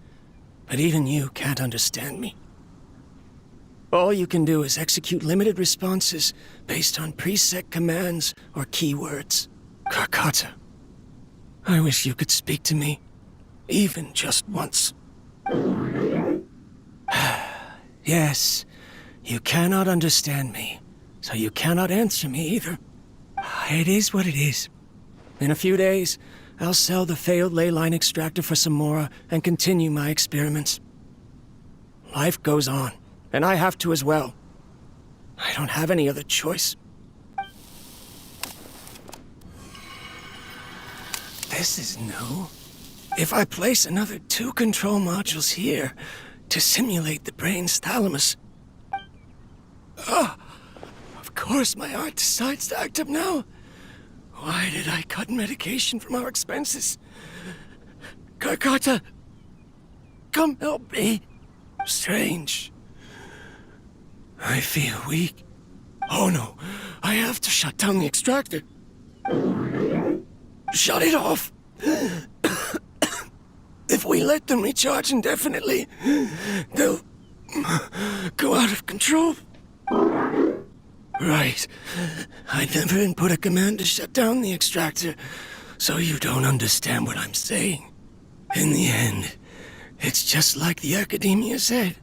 but even you can't understand me. All you can do is execute limited responses based on preset commands or keywords. Karkata, I wish you could speak to me, even just once. Yes, you cannot understand me, so you cannot answer me either. It is what it is. In a few days, I'll sell the failed ley line extractor for some more and continue my experiments. Life goes on, and I have to as well. I don't have any other choice. This is new. If I place another 2 control modules here to simulate the brain's thalamus... Of course my heart decides to act up now. Why did I cut medication from our expenses? Karkata, come help me. Strange. I feel weak. Oh no, I have to shut down the extractor. Shut it off. If we let them recharge indefinitely, they'll go out of control. Right. I never input a command to shut down the extractor, so you don't understand what I'm saying. In the end, it's just like the Academia said.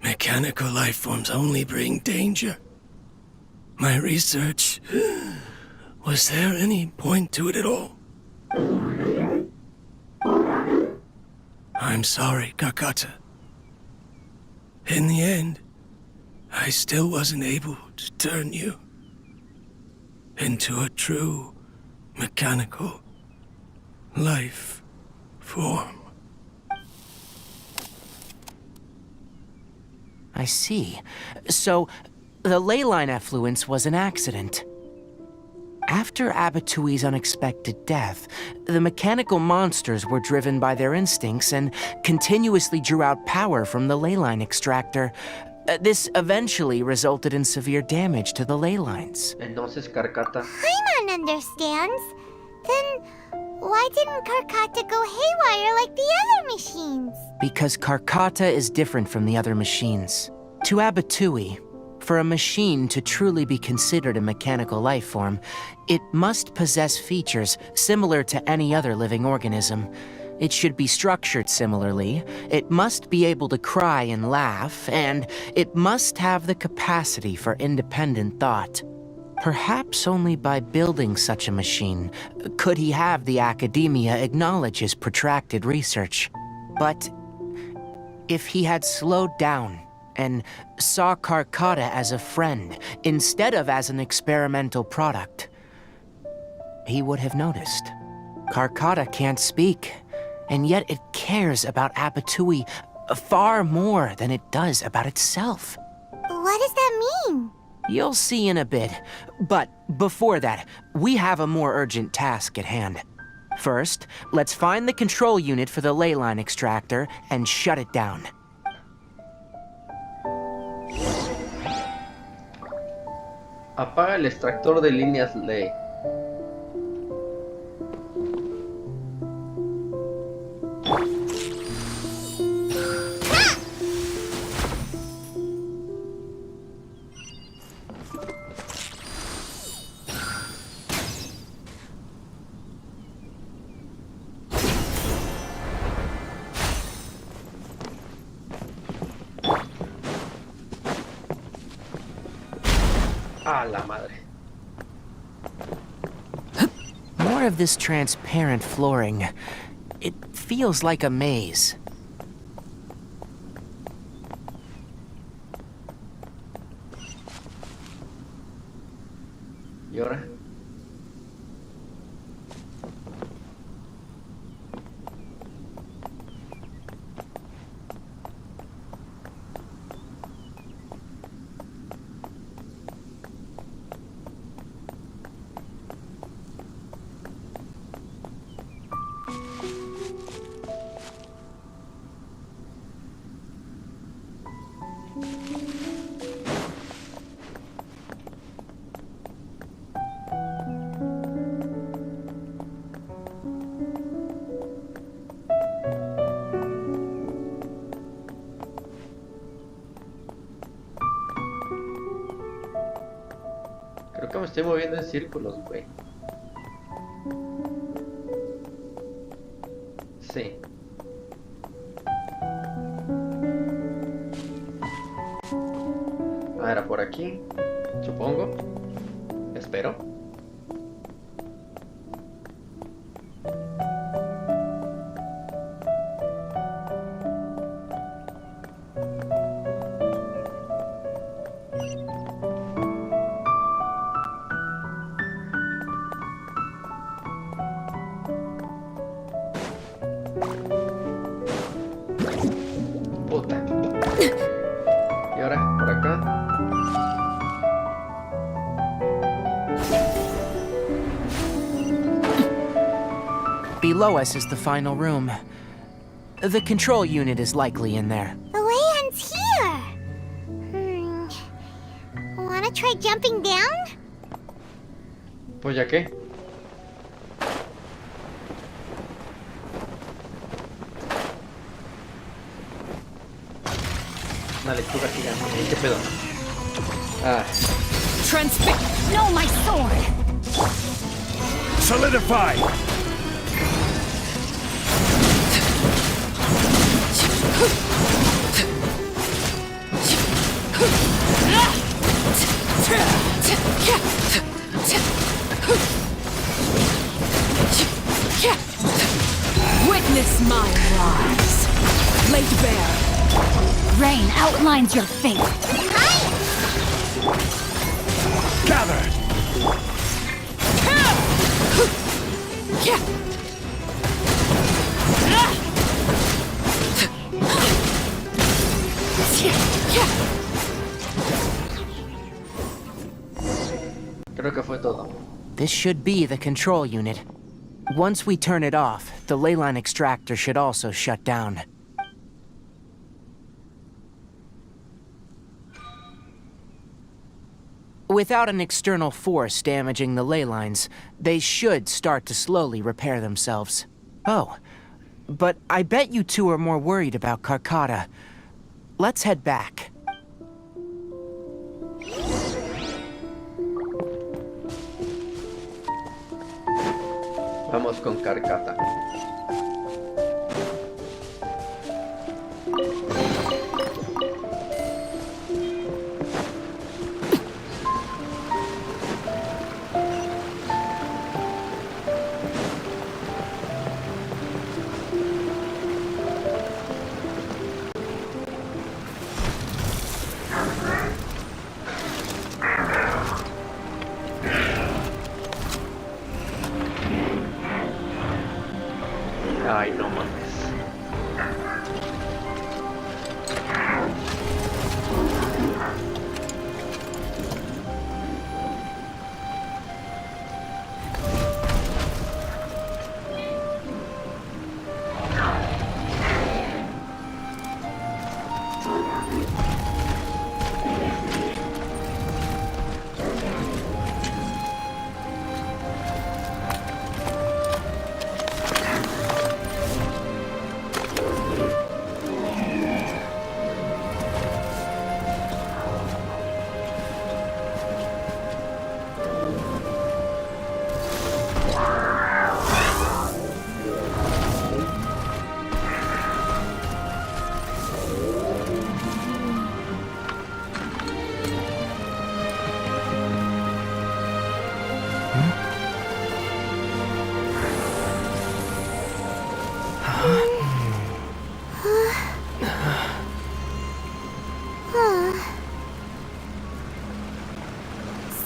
Mechanical life forms only bring danger. My research... Was there any point to it at all? I'm sorry, Karkata. In the end, I still wasn't able to turn you into a true mechanical life form. I see. So, the ley line effluence was an accident. After Abatui's unexpected death, the mechanical monsters were driven by their instincts and continuously drew out power from the ley line extractor. This eventually resulted in severe damage to the ley lines. Entonces Karkata... Paimon understands. Then why didn't Karkata go haywire like the other machines? Because Karkata is different from the other machines. To Abatui, for a machine to truly be considered a mechanical life form, it must possess features similar to any other living organism. It should be structured similarly, it must be able to cry and laugh, and it must have the capacity for independent thought. Perhaps only by building such a machine could he have the Academia acknowledge his protracted research. But if he had slowed down and saw Karkata as a friend instead of as an experimental product, he would have noticed. Karkata can't speak, and yet it cares about Abatui far more than it does about itself. What does that mean? You'll see in a bit, but before that, we have a more urgent task at hand. First, let's find the control unit for the ley line extractor and shut it down. Apaga el extractor de líneas ley. A la madre. More of this transparent flooring. It feels like a maze. ¿Y ahora? Creo que me estoy moviendo en círculos, güey. Sí. Ah, era por aquí, supongo. Espero. Puta. Y ahora, por acá. Below us is the final room. The control unit is likely in there. The way ends here. Wanna try jumping down? Pues ya que. Una lectura gigante. ¿Qué pedo? Ah. No, my sword! Solidify! Witness my rise. Laid bare. Rain outlines your fate. Gather! Creo que fue todo. This should be the control unit. Once we turn it off, the leyline extractor should also shut down. Without an external force damaging the ley lines, they should start to slowly repair themselves. Oh, but I bet you two are more worried about Karkata. Let's head back. Vamos con Karkata. Ay, no mames.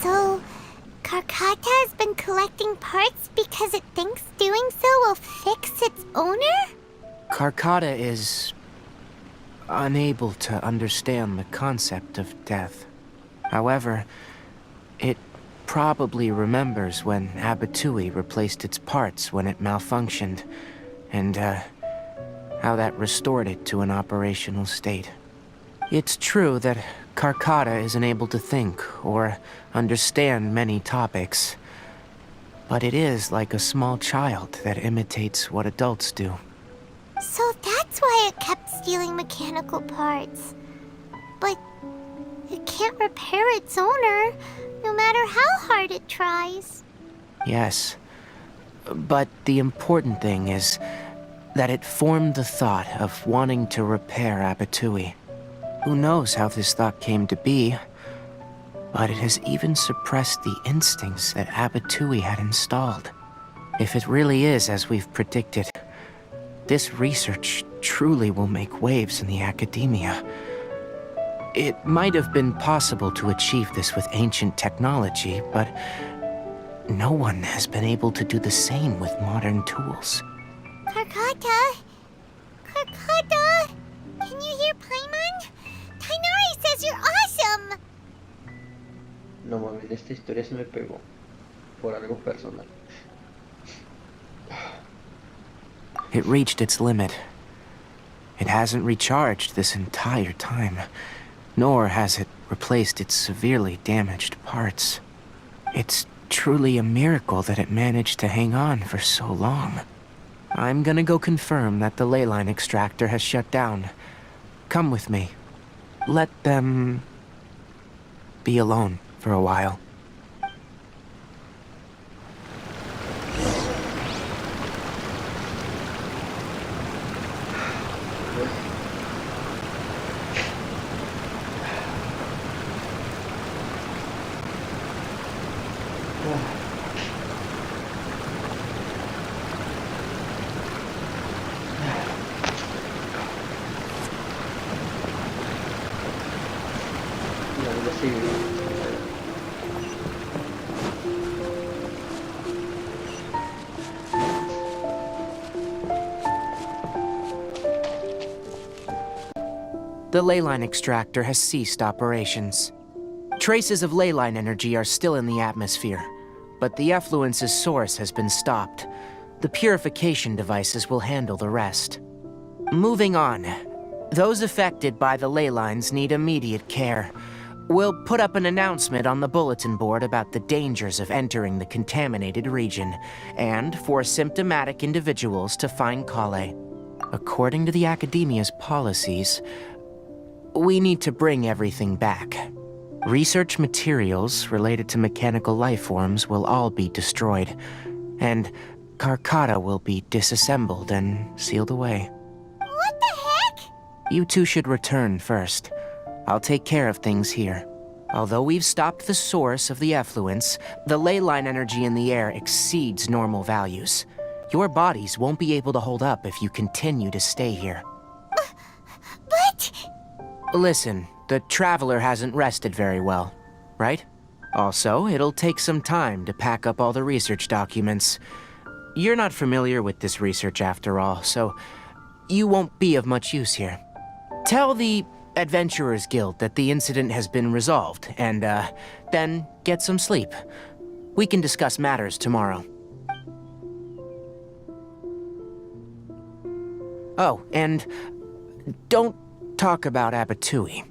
So, Karkata has been collecting parts because it thinks doing so will fix its owner? Karkata is unable to understand the concept of death. However, it probably remembers when Abatui replaced its parts when it malfunctioned, and how that restored it to an operational state. It's true that Karkata isn't able to think or understand many topics, but it is like a small child that imitates what adults do. So that's why it kept stealing mechanical parts. But it can't repair its owner, no matter how hard hard it tries. Yes. But the important thing is that it formed the thought of wanting to repair Abatui. Who knows how this thought came to be, but it has even suppressed the instincts that Abatui had installed. If it really is as we've predicted, this research truly will make waves in the academia. It might have been possible to achieve this with ancient technology, but no one has been able to do the same with modern tools. Karkata? Karkata? Can you hear Paimon? Tighnari says you're awesome! No mames, esta historia se me pegó por algo personal. It reached its limit. It hasn't recharged this entire time, nor has it replaced its severely damaged parts. It's truly a miracle that it managed to hang on for so long. I'm gonna go confirm that the ley line extractor has shut down. Come with me. Let them be alone for a while. The ley line extractor has ceased operations. Traces of ley line energy are still in the atmosphere, but the effluence's source has been stopped. The purification devices will handle the rest. Moving on. Those affected by the ley lines need immediate care. We'll put up an announcement on the bulletin board about the dangers of entering the contaminated region, and for symptomatic individuals to find Kale. According to the Academia's policies, we need to bring everything back. Research materials related to mechanical life forms will all be destroyed, and Karkata will be disassembled and sealed away. What the heck? You two should return first. I'll take care of things here. Although we've stopped the source of the effluence, the ley line energy in the air exceeds normal values. Your bodies won't be able to hold up if you continue to stay here. But... Listen, the Traveler hasn't rested very well, right? Also, it'll take some time to pack up all the research documents. You're not familiar with this research after all, so you won't be of much use here. Tell the Adventurers Guild that the incident has been resolved, and, then get some sleep. We can discuss matters tomorrow. Oh, and don't talk about Abatui.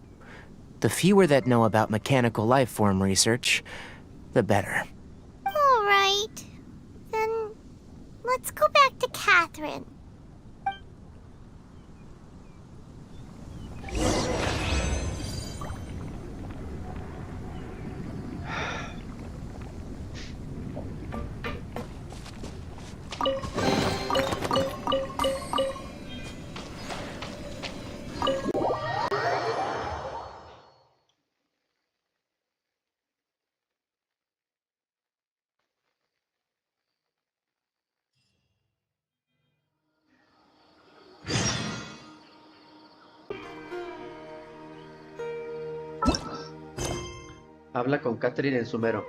The fewer that know about mechanical life form research, the better. All right. Then let's go back to Catherine. Habla con Catherine en sumero.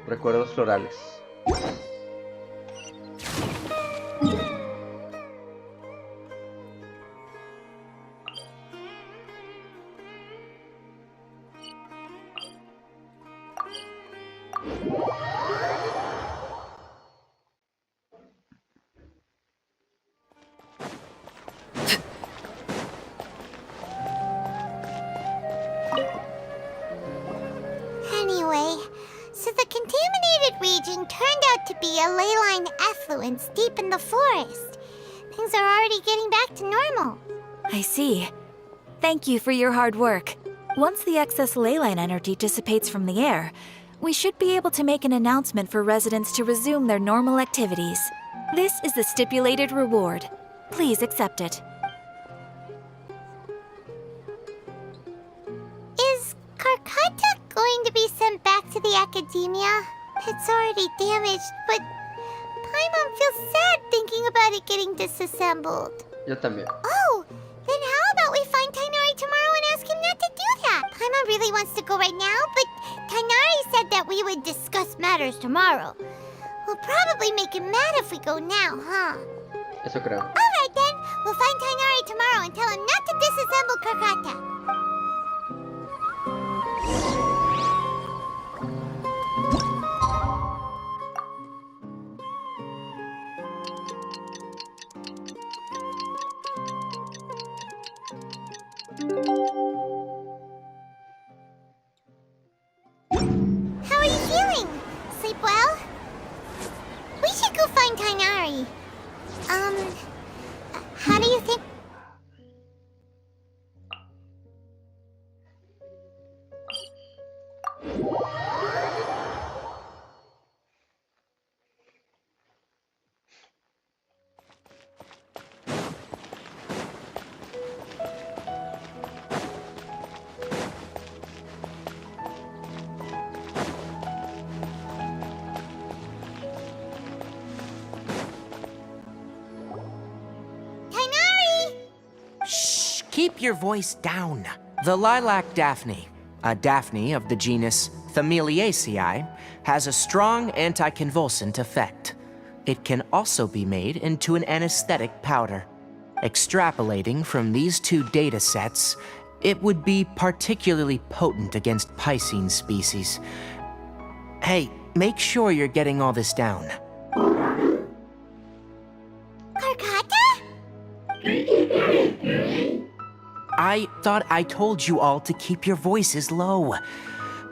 Recuerdos florales. Anyway, so the contaminated region turned out to be a ley line effluence deep in the forest. Things are already getting back to normal. I see. Thank you for your hard work. Once the excess ley line energy dissipates from the air, we should be able to make an announcement for residents to resume their normal activities. This is the stipulated reward. Please accept it. Is Karkata going to be sent back to the academia? It's already damaged, but Paimon feels sad thinking about it getting disassembled. Yo también. Oh, then how about we find Tighnari tomorrow and ask him not to do that? Paimon really wants to go right now, but Tighnari said that we would discuss matters tomorrow. We'll probably make him mad if we go now, huh? Eso creo. Alright then, we'll find Tighnari tomorrow and tell him not to disassemble Karkata. How are you feeling? Sleep well? We should go find Tighnari. How do you think... Keep your voice down. The lilac daphne, a daphne of the genus Thameliaceae, has a strong anticonvulsant effect. It can also be made into an anesthetic powder. Extrapolating from these two data sets, it would be particularly potent against Piscine species. Hey, make sure you're getting all this down. Karkata? I thought I told you all to keep your voices low.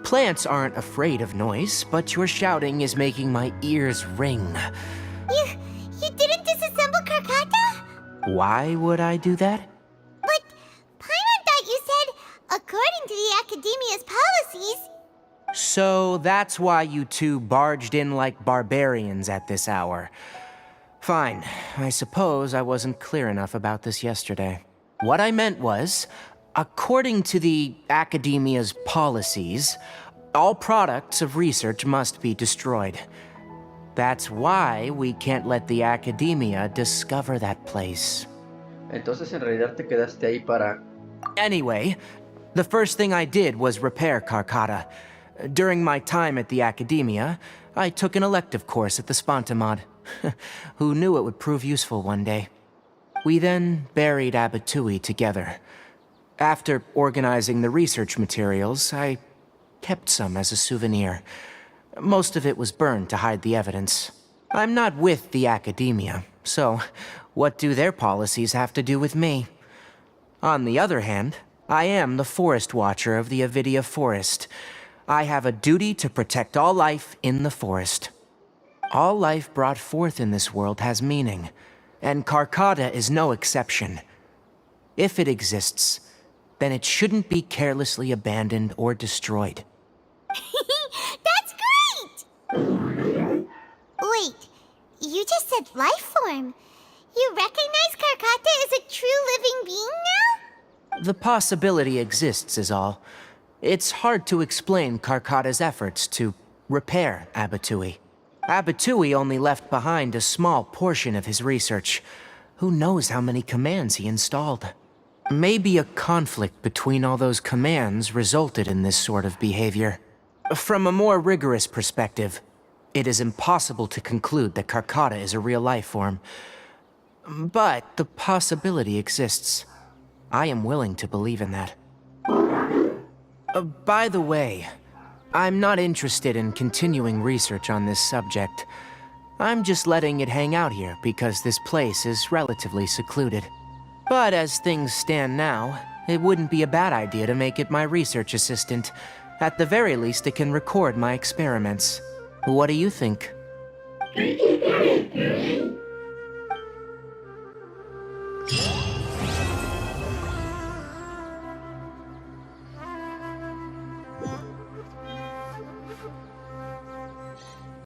Plants aren't afraid of noise, but your shouting is making my ears ring. You didn't disassemble Karkata? Why would I do that? But Paimon thought you said, according to the Academia's policies... So that's why you two barged in like barbarians at this hour. Fine, I suppose I wasn't clear enough about this yesterday. What I meant was, according to the Academia's policies, all products of research must be destroyed. That's why we can't let the Academia discover that place. Entonces en realidad te quedaste ahí para... Anyway, the first thing I did was repair Karkata. During my time at the Academia, I took an elective course at the Spontamod. Who knew it would prove useful one day? We then buried Abatui together. After organizing the research materials, I kept some as a souvenir. Most of it was burned to hide the evidence. I'm not with the Academia, so what do their policies have to do with me? On the other hand, I am the Forest Watcher of the Avidya Forest. I have a duty to protect all life in the forest. All life brought forth in this world has meaning, and Karkata is no exception. If it exists, then it shouldn't be carelessly abandoned or destroyed. That's great! Wait, you just said life form. You recognize Karkata as a true living being now? The possibility exists is all. It's hard to explain Karkata's efforts to repair Abatui. Abatui only left behind a small portion of his research. Who knows how many commands he installed? Maybe a conflict between all those commands resulted in this sort of behavior. From a more rigorous perspective, it is impossible to conclude that Karkata is a real life form. But the possibility exists. I am willing to believe in that. By the way, I'm not interested in continuing research on this subject. I'm just letting it hang out here because this place is relatively secluded. But as things stand now, it wouldn't be a bad idea to make it my research assistant. At the very least, it can record my experiments. What do you think?